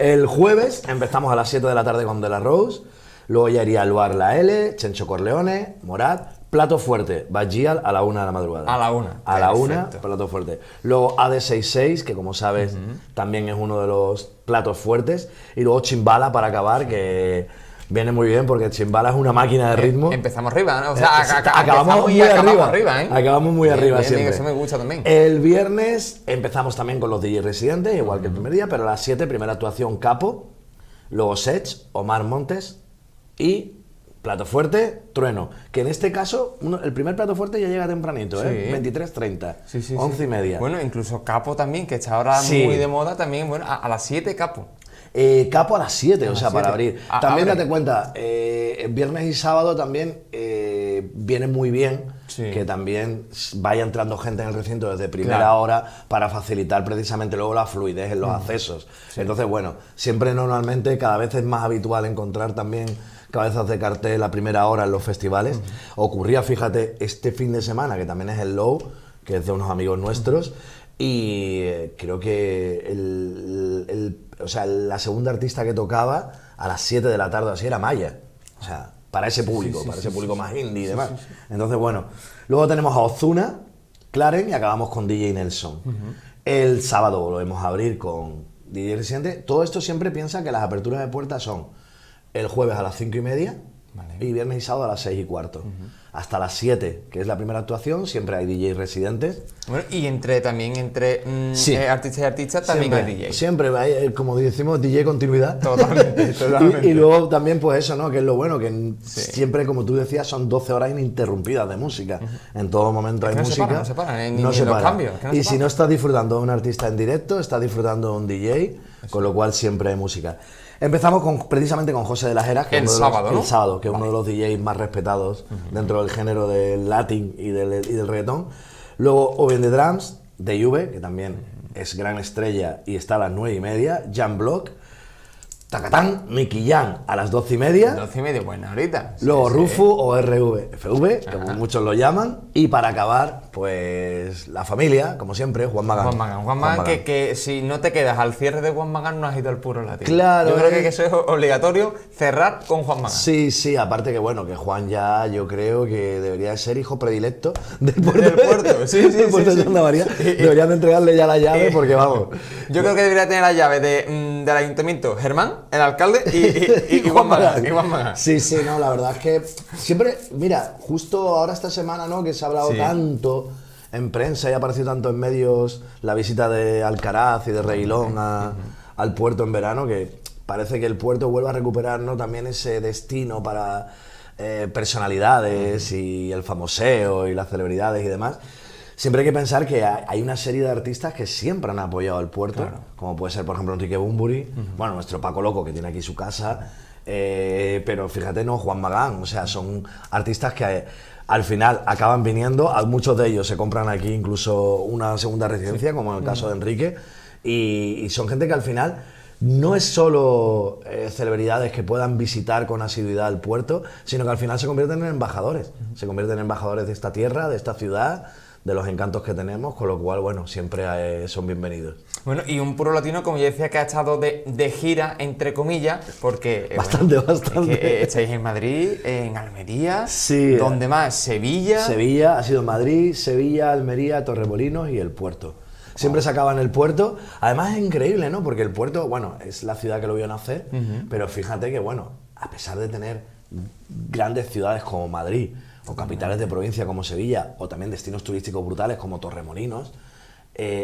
El jueves empezamos a las 7 de la tarde con De La Rose, luego ya iría al bar La L, Chencho Corleone, Morat. Plato fuerte, Bagial a la 1 de la madrugada. A la 1. A la 1, plato fuerte. Luego AD66, que como sabes también es uno de los platos fuertes. Y luego Chimbala para acabar, que viene muy bien porque Chimbala es una máquina de ritmo. Empezamos arriba, ¿no? O sea, acabamos muy arriba, ¿eh? Acabamos muy arriba bien, siempre. Eso me gusta también. El viernes empezamos también con los DJ residentes, igual que el primer día, pero a las 7, primera actuación Capo, luego Sech, Omar Montes y... Plato fuerte, Trueno, que en este caso el primer plato fuerte ya llega tempranito, ¿eh? 23:30, 11:30. Bueno, incluso Capo también, que está ahora muy de moda, también, bueno, a las 7 Capo. Capo a las 7, o sea, para abrir. También abre. date cuenta, viernes y sábado también viene muy bien que también vaya entrando gente en el recinto desde primera hora para facilitar precisamente luego la fluidez en los accesos. Entonces, bueno, siempre normalmente cada vez es más habitual encontrar también cabezas de cartel a primera hora en los festivales. Ocurría, fíjate, este fin de semana, que también es el Low, que es de unos amigos nuestros, y creo que la segunda artista que tocaba a las 7 de la tarde así era Maya. O sea, para ese público, más indie y demás. Entonces, bueno, luego tenemos a Ozuna, Claren y acabamos con DJ Nelson. El sábado volvemos a abrir con DJ Residente. Todo esto siempre piensa que las aperturas de puertas son el jueves a las 5:30 y viernes y sábado a las 6:15. Hasta las 7, que es la primera actuación, siempre hay DJ residentes. Bueno, y entre artistas y artistas también siempre, hay DJ. Siempre hay, como decimos, DJ continuidad. Totalmente. Y luego también, pues eso, ¿no? Que es lo bueno, que siempre, como tú decías, son 12 horas ininterrumpidas de música. En todo momento hay música. No se paran, no se los para. cambios. Y si no estás disfrutando de un artista en directo, estás disfrutando de un DJ, con lo cual siempre hay música. Empezamos precisamente con José de las Heras, que el sábado, que es uno de los DJs más respetados dentro del género del latín y del reggaetón. Luego Oven the Drums, de Juve, que también es gran estrella y está a las 9:30. Jan Block, Tacatán, Nicky Jam a las 12:30. 12:30, buena ahorita. Luego Rufu o FV, como muchos lo llaman. Y para acabar, pues la familia, como siempre, Juan Magán. Juan Magán, que si no te quedas al cierre de Juan Magán no has ido al Puro Latino. Claro. Yo creo que eso es obligatorio, cerrar con Juan Magán. Sí, aparte que bueno, que Juan ya yo creo que debería de ser hijo predilecto del puerto. Del puerto de Santa María. Deberían de entregarle ya la llave porque vamos. Yo creo que debería tener la llave del ayuntamiento Germán, el alcalde, y Juan Magán. Sí, no, la verdad es que siempre, mira, justo ahora esta semana, ¿no? Que se ha hablado tanto en prensa y ha aparecido tanto en medios la visita de Alcaraz y de Reguilón al puerto en verano, que parece que el puerto vuelve a recuperar, ¿no? También ese destino para personalidades y el famoseo y las celebridades y demás. Siempre hay que pensar que hay una serie de artistas que siempre han apoyado al puerto, como puede ser, por ejemplo, Enrique Bunbury, bueno, nuestro Paco Loco, que tiene aquí su casa, pero fíjate, no, Juan Magán, o sea, son artistas que al final acaban viniendo, a muchos de ellos se compran aquí incluso una segunda residencia, como en el caso de Enrique, y son gente que al final no es solo celebridades que puedan visitar con asiduidad el puerto, sino que al final se convierten en embajadores, de esta tierra, de esta ciudad, de los encantos que tenemos, con lo cual, bueno, siempre son bienvenidos. Bueno, y un Puro Latino, como yo decía, que ha estado de gira, entre comillas, porque... Bastante. Es que estáis en Madrid, en Almería, sí, ¿dónde más? Sevilla... Ha sido Madrid, Sevilla, Almería, Torremolinos y el puerto. Siempre se acaba en el puerto. Además es increíble, ¿no? Porque el puerto, bueno, es la ciudad que lo vio nacer, pero fíjate que, bueno, a pesar de tener grandes ciudades como Madrid o capitales de provincia como Sevilla, o también destinos turísticos brutales como Torremolinos,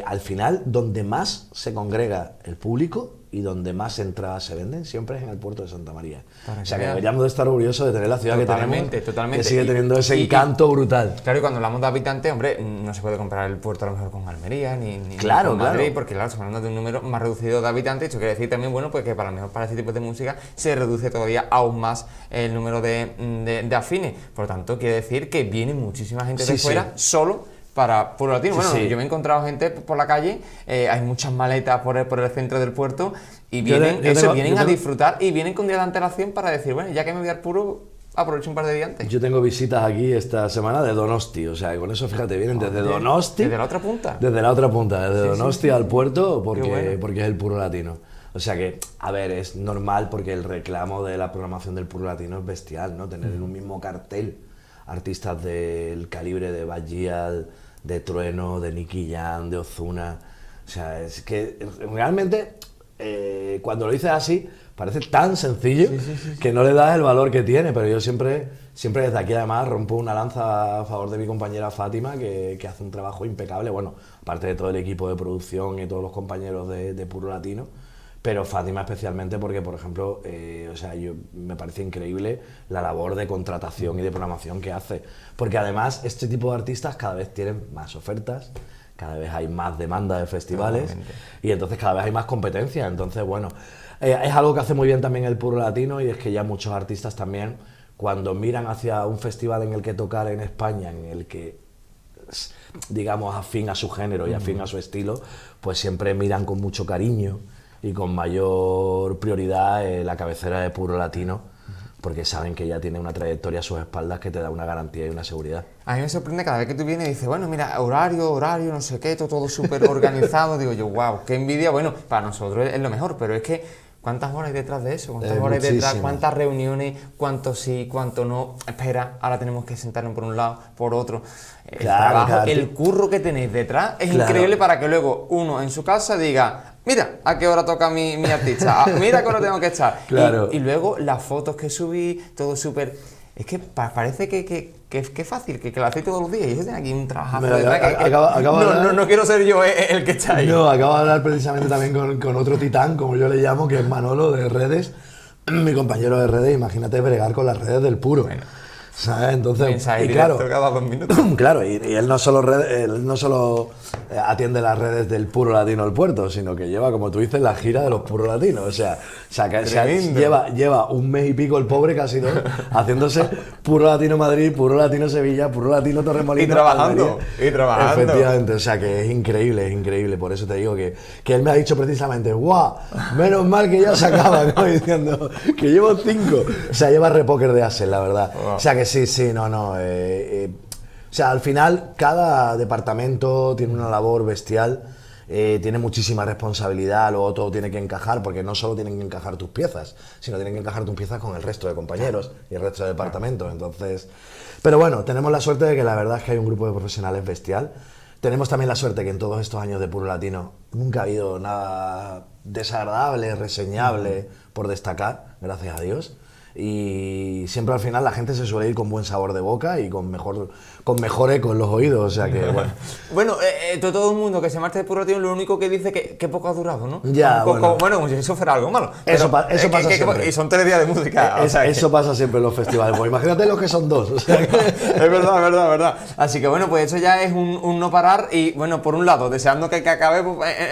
al final donde más se congrega el público y donde más entradas se venden siempre es en el puerto de Santa María. O sea que deberíamos de estar orgullosos de tener la ciudad que tenemos, que sigue teniendo ese encanto brutal. Claro, y cuando hablamos de habitantes, hombre, no se puede comparar el puerto a lo mejor con Almería ni claro, con Madrid, claro. porque claro, estamos hablando de un número más reducido de habitantes. Esto quiere decir también, bueno, pues que para lo mejor para este tipo de música se reduce todavía aún más el número de afines. Por lo tanto, quiere decir que viene muchísima gente de fuera solo para Puro Latino. Bueno, yo me he encontrado gente por la calle, hay muchas maletas por el centro del puerto y vienen a disfrutar y vienen con días de antelación para decir, bueno, ya que me voy al Puro, aprovecho un par de días antes. Yo tengo visitas aquí esta semana de Donosti, o sea, con eso fíjate, vienen desde Donosti. Desde la otra punta. Desde la otra punta, desde Donosti al puerto, porque es el Puro Latino. O sea que, a ver, es normal porque el reclamo de la programación del Puro Latino es bestial, ¿no? Tener en un mismo cartel artistas del calibre de Bad Gyal, de Trueno, de Nicky Jam, de Ozuna. O sea, es que realmente cuando lo dices así parece tan sencillo que no le das el valor que tiene, pero yo siempre desde aquí además rompo una lanza a favor de mi compañera Fátima, que hace un trabajo impecable, bueno, aparte de todo el equipo de producción y todos los compañeros de Puro Latino. Pero Fátima especialmente porque, por ejemplo, o sea, me parece increíble la labor de contratación y de programación que hace. Porque además este tipo de artistas cada vez tienen más ofertas, cada vez hay más demanda de festivales y entonces cada vez hay más competencia. Entonces, bueno, es algo que hace muy bien también el Puro Latino y es que ya muchos artistas también, cuando miran hacia un festival en el que tocar en España, en el que digamos afín a su género y afín a su estilo, pues siempre miran con mucho cariño y con mayor prioridad la cabecera de Puro Latino, porque saben que ya tiene una trayectoria a sus espaldas que te da una garantía y una seguridad. A mí me sorprende cada vez que tú vienes y dices, bueno, mira, horario, no sé qué, todo súper organizado. Digo yo, wow, qué envidia. Bueno, para nosotros es lo mejor, pero es que ¿cuántas horas hay detrás de eso? ¿Cuántas horas hay detrás? ¿Cuántas reuniones? ¿Cuánto sí? ¿Cuánto no? Espera, ahora tenemos que sentarnos por un lado, por otro. El curro que tenéis detrás es increíble para que luego uno en su casa diga, mira, ¿a qué hora toca mi artista? Mira, ¿a qué hora tengo que estar? Y luego las fotos que subí, todo súper... Es que parece que es fácil, que lo hacéis todos los días. Y yo tengo aquí un trabajazo detrás. No quiero ser yo el que está ahí. No, acabo de hablar precisamente también con otro titán, como yo le llamo, que es Manolo de redes. Mi compañero de redes, imagínate bregar con las redes del Puro. Bueno. ¿Sabes? Entonces, y claro, cada 2 minutos. Claro, y él no solo atiende las redes del Puro Latino del Puerto, sino que lleva, como tú dices, la gira de los Puro Latinos. O sea que lleva un mes y pico el pobre casi dos haciéndose Puro Latino Madrid, Puro Latino Sevilla, Puro Latino Torremolinos. Y trabajando. Efectivamente, o sea que es increíble. Por eso te digo que él me ha dicho precisamente, ¡guau! Menos mal que ya se acaba, ¿no? Diciendo que llevo 5. O sea, lleva repóker de Access, la verdad. Wow. O sea que o sea, al final cada departamento tiene una labor bestial, tiene muchísima responsabilidad, luego todo tiene que encajar, porque no solo tienen que encajar tus piezas, sino tienen que encajar tus piezas con el resto de compañeros y el resto de departamentos. Entonces, pero bueno, tenemos la suerte de que la verdad es que hay un grupo de profesionales bestial. Tenemos también la suerte que en todos estos años de Puro Latino nunca ha habido nada desagradable, reseñable por destacar, gracias a Dios. Y siempre al final la gente se suele ir con buen sabor de boca y con mejor eco en los oídos, o sea que bueno. Todo el mundo que se marcha de Puro Latino lo único que dice que poco ha durado, ¿no? Ya, bueno, como si eso fuera algo malo. Eso pasa siempre. Y son 3 días de música. Eso pasa siempre en los festivales, pues imagínate los que son 2. O sea que... Es verdad. Así que bueno, pues eso ya es un no parar y bueno, por un lado, deseando que acabe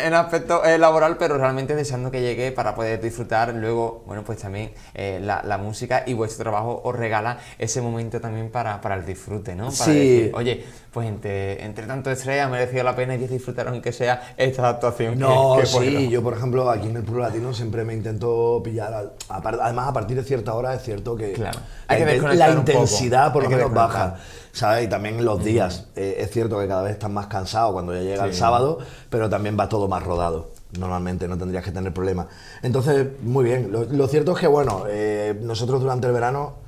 en aspecto laboral, pero realmente deseando que llegue para poder disfrutar luego, bueno, pues también la música y vuestro trabajo os regala ese momento también para el disfrute, ¿no? Para decir, oye, pues entre tanto estrella ha merecido la pena y disfrutar aunque sea esta actuación. Yo por ejemplo aquí en el Puro Latino siempre me intento pillar, además a partir de cierta hora es cierto que, la intensidad por lo menos baja, ¿sabes? Y también los días, es cierto que cada vez estás más cansado cuando ya llega el sábado, pero también va todo más rodado. Normalmente no tendrías que tener problemas. Entonces, muy bien. Lo cierto es que, bueno, nosotros durante el verano,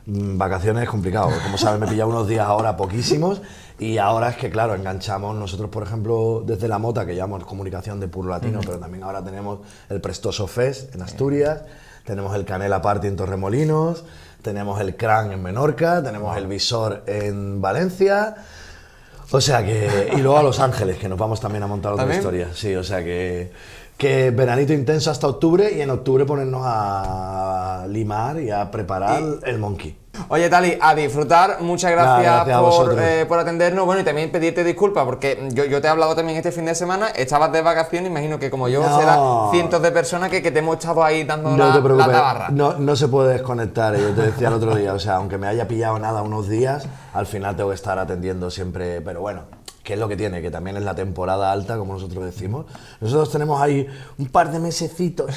vacaciones es complicado. Como sabes, me he pillado unos días ahora poquísimos y ahora es que, claro, enganchamos nosotros, por ejemplo, desde La Mota, que llevamos comunicación de Puro Latino, pero también ahora tenemos el Prestoso Fest en Asturias. tenemos el Canela Party en Torremolinos, tenemos el Cran en Menorca, tenemos el Visor en Valencia. O sea que... Y luego a Los Ángeles, que nos vamos también a montar otra historia. Sí, o sea que veranito intenso hasta octubre, y en octubre ponernos a limar y a preparar el Monkey. Oye, Tali, a disfrutar, muchas gracias por atendernos. Bueno, y también pedirte disculpas, porque yo te he hablado también este fin de semana, estabas de vacaciones, imagino que como yo serán cientos de personas que te hemos estado ahí dando la tabarra. No se puede desconectar, yo te decía el otro día, o sea, aunque me haya pillado nada unos días, al final tengo que estar atendiendo siempre, pero bueno, que es lo que tiene, que también es la temporada alta, como nosotros decimos. Nosotros tenemos ahí un par de mesecitos,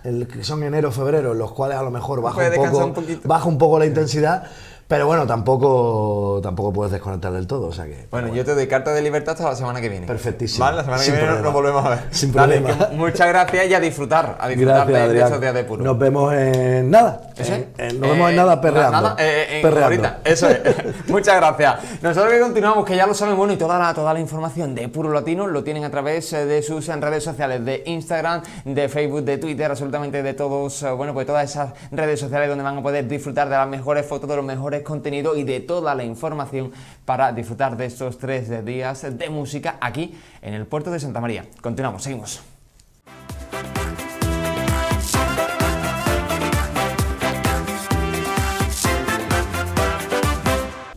que son enero, febrero, en los cuales a lo mejor baja un poco la intensidad, pero bueno, tampoco puedes desconectar del todo, o sea que... Bueno, yo te doy carta de libertad hasta la semana que viene. Perfectísimo. Vale, la semana que viene nos volvemos a ver. Sin problema. Muchas gracias y a disfrutar Gracias, de esos días de puro. Nos vemos en nada. Nos vemos en nada perreando. Perreando. Ahorita, eso es. Muchas gracias. Nosotros que continuamos, que ya lo saben, bueno, y toda la información de Puro Latino lo tienen a través de sus redes sociales, de Instagram, de Facebook, de Twitter, absolutamente de todos, bueno, pues todas esas redes sociales donde van a poder disfrutar de las mejores fotos, de los mejores contenidos y de toda la información para disfrutar de estos 3 días de música aquí en el puerto de Santa María. Continuamos, seguimos.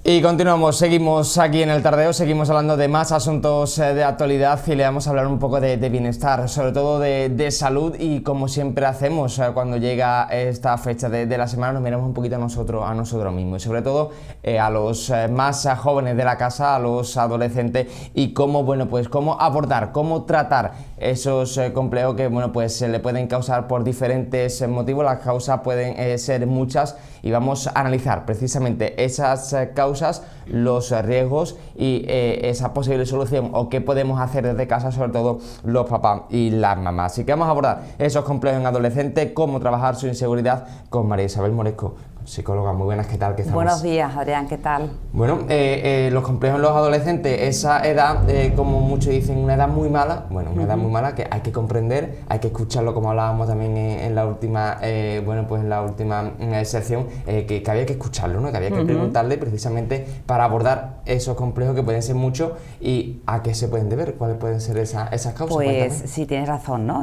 Y continuamos, seguimos aquí en el Tardeo, seguimos hablando de más asuntos de actualidad y le vamos a hablar un poco de bienestar, sobre todo de salud, y como siempre hacemos cuando llega esta fecha de la semana, nos miramos un poquito a nosotros mismos y sobre todo a los más jóvenes de la casa, a los adolescentes, y cómo, bueno, pues cómo abordar, cómo tratar esos complejos que, bueno, pues se le pueden causar por diferentes motivos. Las causas pueden ser muchas y vamos a analizar precisamente esas causas, los riesgos y esa posible solución, o qué podemos hacer desde casa, sobre todo los papás y las mamás. Así que vamos a abordar esos complejos en adolescentes, cómo trabajar su inseguridad con María Isabel Moresco, psicóloga. Muy buenas, ¿qué tal? ¿Qué estamos? Buenos días, Adrián, ¿qué tal? Bueno, los complejos en los adolescentes, esa edad, como muchos dicen, una edad muy mala, bueno, una edad muy mala que hay que comprender, hay que escucharlo, como hablábamos también en la última, bueno, pues en la última sección, que había que escucharlo, ¿no? Que había que preguntarle precisamente para abordar esos complejos que pueden ser muchos y a qué se pueden deber, cuáles pueden ser esas causas. Pues Cuéntame. sí, tienes razón, ¿no?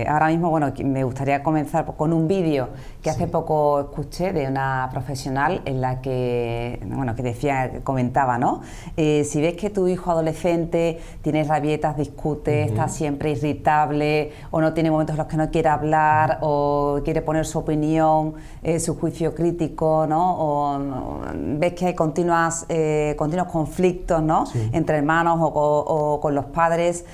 Ahora mismo, bueno, me gustaría comenzar con un vídeo que hace poco escuché de una profesional en la que, bueno, que decía, comentaba, ¿no? Si ves que tu hijo adolescente tiene rabietas, discute, está siempre irritable, o no tiene momentos en los que no quiere hablar, o quiere poner su opinión, su juicio crítico, ¿no? O ves que hay continuos conflictos, ¿no? Sí. Entre hermanos o con los padres,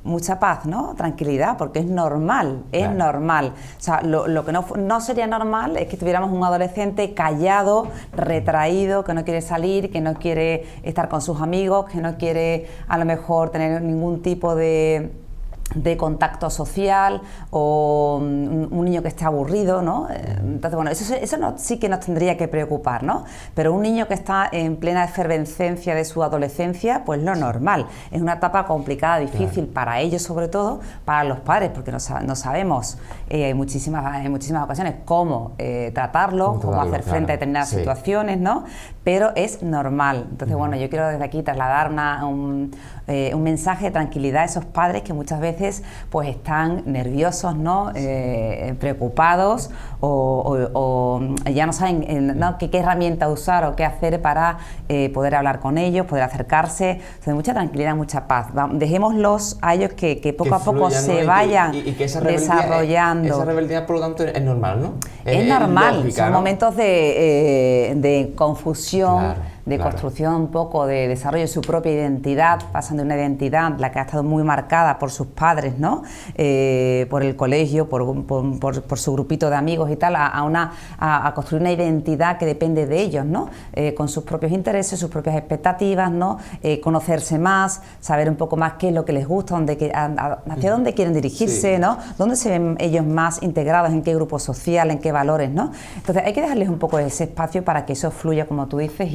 mucha paz, ¿no? Tranquilidad, porque es normal, es normal. O sea, lo que no sería normal es que tuviéramos un adolescente callado, retraído, que no quiere salir, que no quiere estar con sus amigos, que no quiere a lo mejor tener ningún tipo de contacto social, o un niño que esté aburrido, ¿no? Entonces, bueno, eso sí que nos tendría que preocupar, ¿no? Pero un niño que está en plena efervescencia de su adolescencia, pues lo normal. Es una etapa complicada, difícil para ellos, sobre todo para los padres, porque no sabemos en muchísimas ocasiones cómo tratarlo, cómo hacer frente a determinadas situaciones, ¿no? Pero es normal. Entonces, bueno, yo quiero desde aquí trasladar un mensaje de tranquilidad a esos padres que muchas veces pues están nerviosos, ¿no? Preocupados, o ya no saben ¿no? qué herramienta usar o qué hacer para poder hablar con ellos, poder acercarse. Entonces, mucha tranquilidad, mucha paz. Dejémoslos a ellos que poco a poco se vayan y que esa desarrollando. Esa rebeldía, por lo tanto, es normal, ¿no? Es normal, lógica, son ¿no? momentos de confusión, de Claro. construcción un poco, de desarrollo de su propia identidad, pasan de una identidad, la que ha estado muy marcada por sus padres, ¿no? Por el colegio, por su grupito de amigos y tal, a construir una identidad que depende de ellos, ¿no? Con sus propios intereses, sus propias expectativas, ¿no? Conocerse más, saber un poco más qué es lo que les gusta, hacia dónde quieren dirigirse, ¿no? Dónde se ven ellos más integrados, en qué grupo social, en qué valores, ¿no? Entonces hay que dejarles un poco ese espacio para que eso fluya, como tú dices,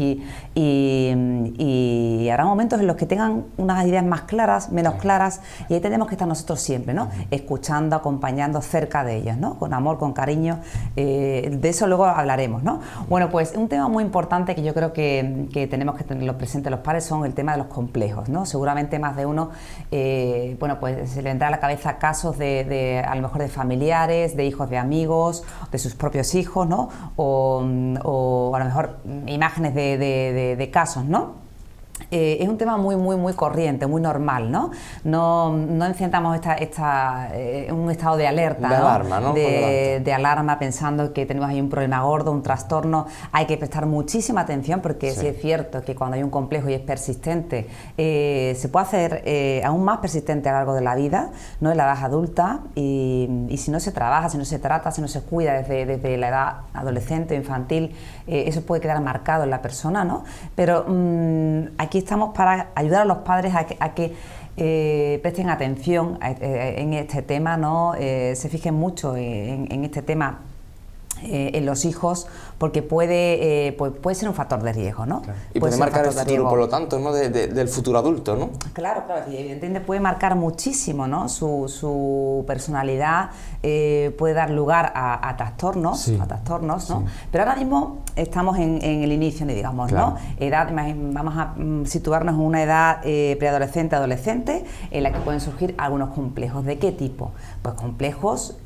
Y habrá momentos en los que tengan unas ideas más claras, menos claras, y ahí tenemos que estar nosotros siempre, ¿no? Escuchando, acompañando, cerca de ellos, ¿no? Con amor, con cariño, de eso luego hablaremos, ¿no? Bueno, pues un tema muy importante que yo creo que tenemos que tenerlo presente los padres son el tema de los complejos, ¿no? Seguramente más de uno, bueno, pues se le vendrá a la cabeza casos a lo mejor de familiares, de hijos de amigos, de sus propios hijos, ¿no? O a lo mejor imágenes de casos, ¿no? Es un tema muy corriente, muy normal, ¿no? No enfrentamos un estado de alerta, de alarma, ¿no? De alarma, pensando que tenemos ahí un problema gordo, un trastorno. Hay que prestar muchísima atención, porque sí es cierto que cuando hay un complejo y es persistente, se puede hacer aún más persistente a lo largo de la vida, ¿no? En la edad adulta, y si no se trabaja, si no se trata, si no se cuida desde la edad adolescente o infantil, eso puede quedar marcado en la persona, ¿no? Pero aquí estamos para ayudar a los padres a que presten atención en este tema, ¿no? Se fijen mucho en este tema, en los hijos, porque puede ser un factor de riesgo, ¿no? Claro. Y puede marcar el futuro, por lo tanto, ¿no? del futuro adulto, ¿no? Claro, y evidentemente puede marcar muchísimo, ¿no? Su personalidad, puede dar lugar a trastornos, ¿no? Sí. Pero ahora mismo estamos en el inicio, digamos, ¿no? Vamos a situarnos en una edad preadolescente, adolescente, en la que pueden surgir algunos complejos. ¿De qué tipo? Pues complejos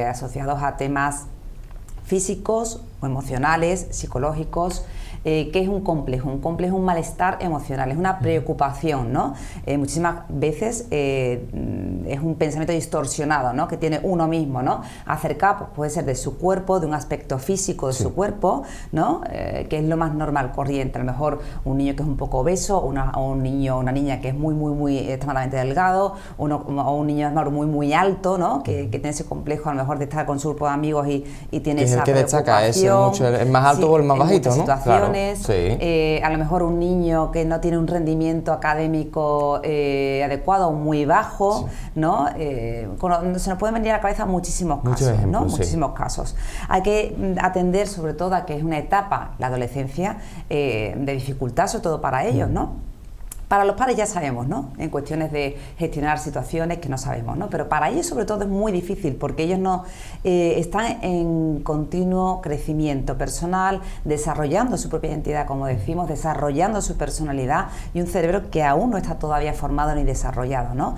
asociados a temas físicos o emocionales, psicológicos. ¿Qué es un complejo? Un complejo es un malestar emocional, es una preocupación, ¿no? Muchísimas veces es un pensamiento distorsionado, ¿no? Que tiene uno mismo, ¿no? Acerca, pues, puede ser de su cuerpo, de un aspecto físico de su cuerpo, ¿no? Que es lo más normal, corriente. A lo mejor un niño que es un poco obeso, o un niño o una niña que es muy extremadamente delgado, o un niño muy alto, ¿no? Que tiene ese complejo a lo mejor de estar con su grupo de amigos y tiene esa preocupación. Es el más alto o el más bajito, ¿no? Claro. A lo mejor un niño que no tiene un rendimiento académico adecuado o muy bajo, ¿no? Se nos pueden venir a la cabeza muchísimos casos, ¿no? Muchísimos casos. Hay que atender sobre todo a que es una etapa, la adolescencia, de dificultad, sobre todo para ellos, ¿no? Para los padres ya sabemos, ¿no? En cuestiones de gestionar situaciones que no sabemos, ¿no? Pero para ellos sobre todo es muy difícil, porque ellos no están en continuo crecimiento personal, desarrollando su propia identidad, como decimos, desarrollando su personalidad, y un cerebro que aún no está todavía formado ni desarrollado, ¿no?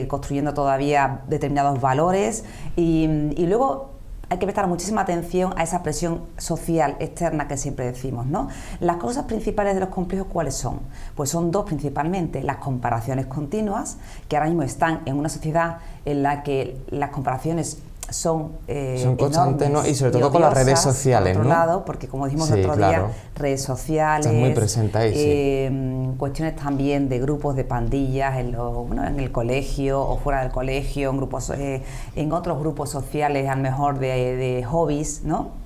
Construyendo todavía determinados valores, y luego hay que prestar muchísima atención a esa presión social externa que siempre decimos, ¿no? Las causas principales de los complejos, ¿cuáles son? Pues son dos principalmente: las comparaciones continuas, que ahora mismo están en una sociedad en la que las comparaciones son constantes, ¿no? Y sobre todo con las redes sociales, por otro ¿no? lado, porque como dijimos el otro día, redes sociales, están muy presentes ahí, cuestiones también de grupos de pandillas en el colegio o fuera del colegio, en grupos, en otros grupos sociales, a lo mejor de hobbies, ¿no?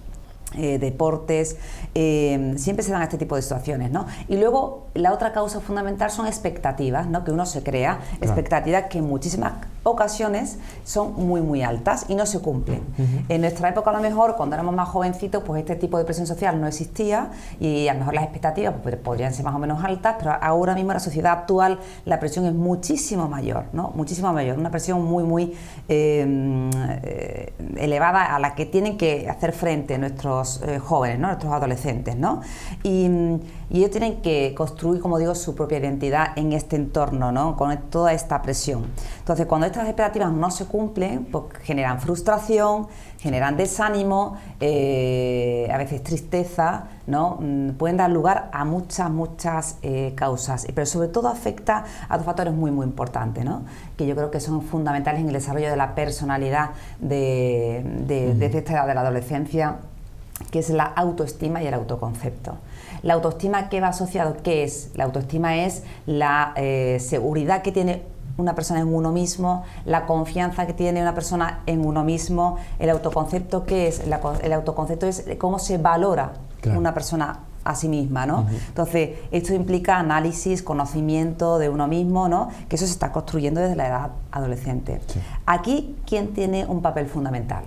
Deportes, siempre se dan este tipo de situaciones, ¿no? Y luego la otra causa fundamental son expectativas, ¿no? Que uno se crea, expectativas que en muchísimas ocasiones son muy altas y no se cumplen. En nuestra época, a lo mejor, cuando éramos más jovencitos, pues este tipo de presión social no existía, y a lo mejor las expectativas pues, podrían ser más o menos altas, pero ahora mismo en la sociedad actual la presión es muchísimo mayor, ¿no? Muchísimo mayor, una presión muy elevada, a la que tienen que hacer frente nuestros jóvenes, ¿no? Nuestros adolescentes, ¿no? Y ellos tienen que construir, como digo, su propia identidad en este entorno, ¿no? Con toda esta presión. Entonces, cuando estas expectativas no se cumplen, pues generan frustración, generan desánimo, a veces tristeza, ¿no? Pueden dar lugar a muchas causas, pero sobre todo afecta a dos factores muy importantes, ¿no? Que yo creo que son fundamentales en el desarrollo de la personalidad desde esta edad de la adolescencia, que es la autoestima y el autoconcepto. La autoestima, ¿qué va asociado? ¿Qué es? La autoestima es la seguridad que tiene una persona en uno mismo, la confianza que tiene una persona en uno mismo. El autoconcepto, ¿qué es? El autoconcepto es cómo se valora una persona a sí misma, ¿no? Entonces, esto implica análisis, conocimiento de uno mismo, ¿no? Que eso se está construyendo desde la edad adolescente. Aquí, ¿quién tiene un papel fundamental?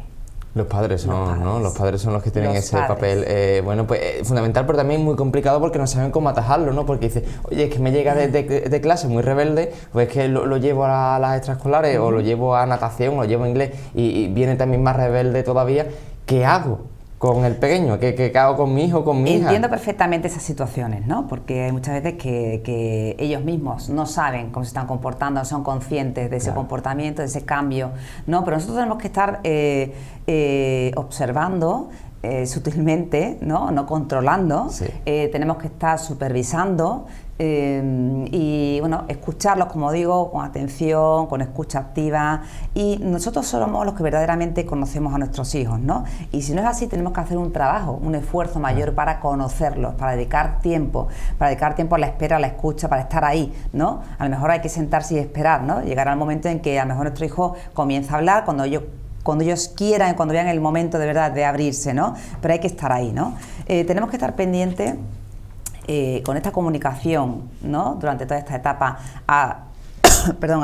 Los padres son, ¿no? Los padres son los que tienen ese padres. papel, bueno, pues fundamental, pero también muy complicado porque no saben cómo atajarlo, ¿no? Porque dice, oye, es que me llega de clase muy rebelde, pues es que lo llevo a las extraescolares o lo llevo a natación, o lo llevo a inglés y viene también más rebelde todavía. ¿Qué hago con el pequeño? ¿Qué hago con mi hijo, con mi hija? Entiendo perfectamente esas situaciones, ¿no? Porque hay muchas veces que ellos mismos no saben cómo se están comportando, no son conscientes de ese comportamiento, de ese cambio, ¿no? Pero nosotros tenemos que estar observando sutilmente, no controlando, tenemos que estar supervisando y bueno, escucharlos, como digo, con atención, con escucha activa, y nosotros somos los que verdaderamente conocemos a nuestros hijos, ¿no? Y si no es así, tenemos que hacer un trabajo, un esfuerzo mayor para conocerlos, para dedicar tiempo a la espera, a la escucha, para estar ahí, ¿no? A lo mejor hay que sentarse y esperar, ¿no? Llegará el momento en que a lo mejor nuestro hijo comienza a hablar cuando ellos quieran, cuando vean el momento de verdad de abrirse, ¿no? Pero hay que estar ahí, ¿no? Tenemos que estar pendientes con esta comunicación, ¿no? Durante toda esta etapa a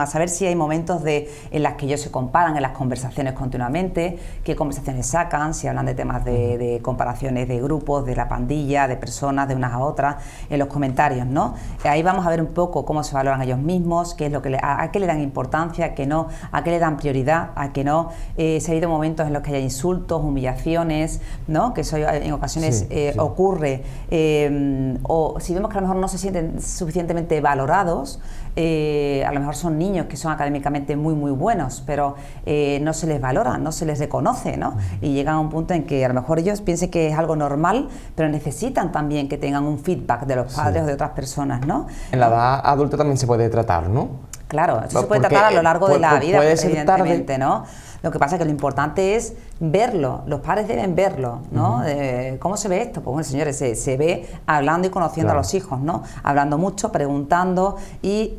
saber si hay momentos en las que ellos se comparan en las conversaciones continuamente, qué conversaciones sacan, si hablan de temas de comparaciones de grupos, de la pandilla, de personas, de unas a otras, en los comentarios, ¿no? Ahí vamos a ver un poco cómo se valoran ellos mismos, qué es lo que a qué le dan importancia, a qué no, a qué le dan prioridad, a qué no. Si ha habido momentos en los que haya insultos, humillaciones, ¿no? Que eso en ocasiones ocurre, o si vemos que a lo mejor no se sienten suficientemente valorados, a lo mejor son niños que son académicamente muy buenos, pero no se les valora, no se les reconoce, ¿no? Y llegan a un punto en que a lo mejor ellos piensen que es algo normal, pero necesitan también que tengan un feedback de los padres o de otras personas, ¿no? En la edad adulta también se puede tratar, ¿no? Claro, eso se puede tratar a lo largo de la vida, evidentemente, ¿no? Lo que pasa es que lo importante es verlo, los padres deben verlo, ¿no? ¿Cómo se ve esto? Pues bueno, señores, se ve hablando y conociendo a los hijos, ¿no? Hablando mucho, preguntando y...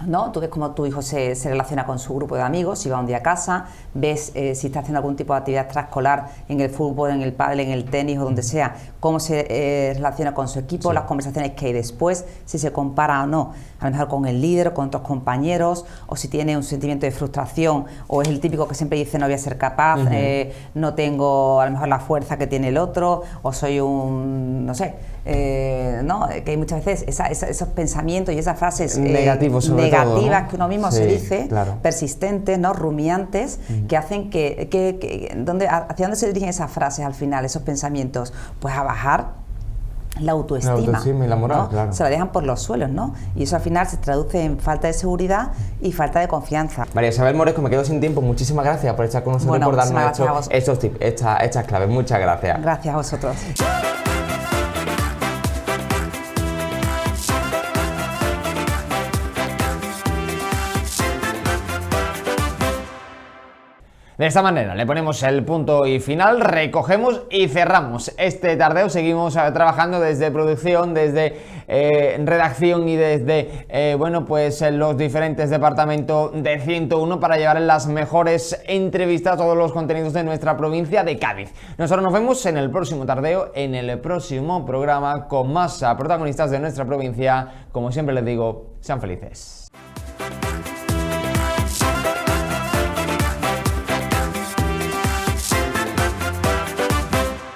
¿no? Tú ves cómo tu hijo se relaciona con su grupo de amigos, si va un día a casa, ves si está haciendo algún tipo de actividad extraescolar en el fútbol, en el pádel, en el tenis o donde sea, cómo se relaciona con su equipo, las conversaciones que hay después, si se compara o no, a lo mejor con el líder o con otros compañeros, o si tiene un sentimiento de frustración, o es el típico que siempre dice no voy a ser capaz, no tengo a lo mejor la fuerza que tiene el otro, o soy un, no sé, ¿no? Que hay muchas veces esos pensamientos y esas frases negativas, todo, ¿no? Que uno mismo se dice, persistentes, ¿no? Rumiantes, que hacen ¿hacia dónde se dirigen esas frases al final, esos pensamientos? Pues a bajar la autoestima y la moral, ¿no? claro. Se la dejan por los suelos, ¿no? Y eso al final se traduce en falta de seguridad y falta de confianza. María Isabel Moresco, me quedo sin tiempo. Muchísimas gracias por estar con nosotros y por darnos estos tips, estas claves. Muchas gracias. Gracias a vosotros. De esta manera le ponemos el punto y final, recogemos y cerramos este tardeo. Seguimos trabajando desde producción, desde redacción y desde bueno, pues los diferentes departamentos de 101 para llevar las mejores entrevistas, todos los contenidos de nuestra provincia de Cádiz. Nosotros nos vemos en el próximo tardeo, en el próximo programa con más protagonistas de nuestra provincia. Como siempre les digo, sean felices.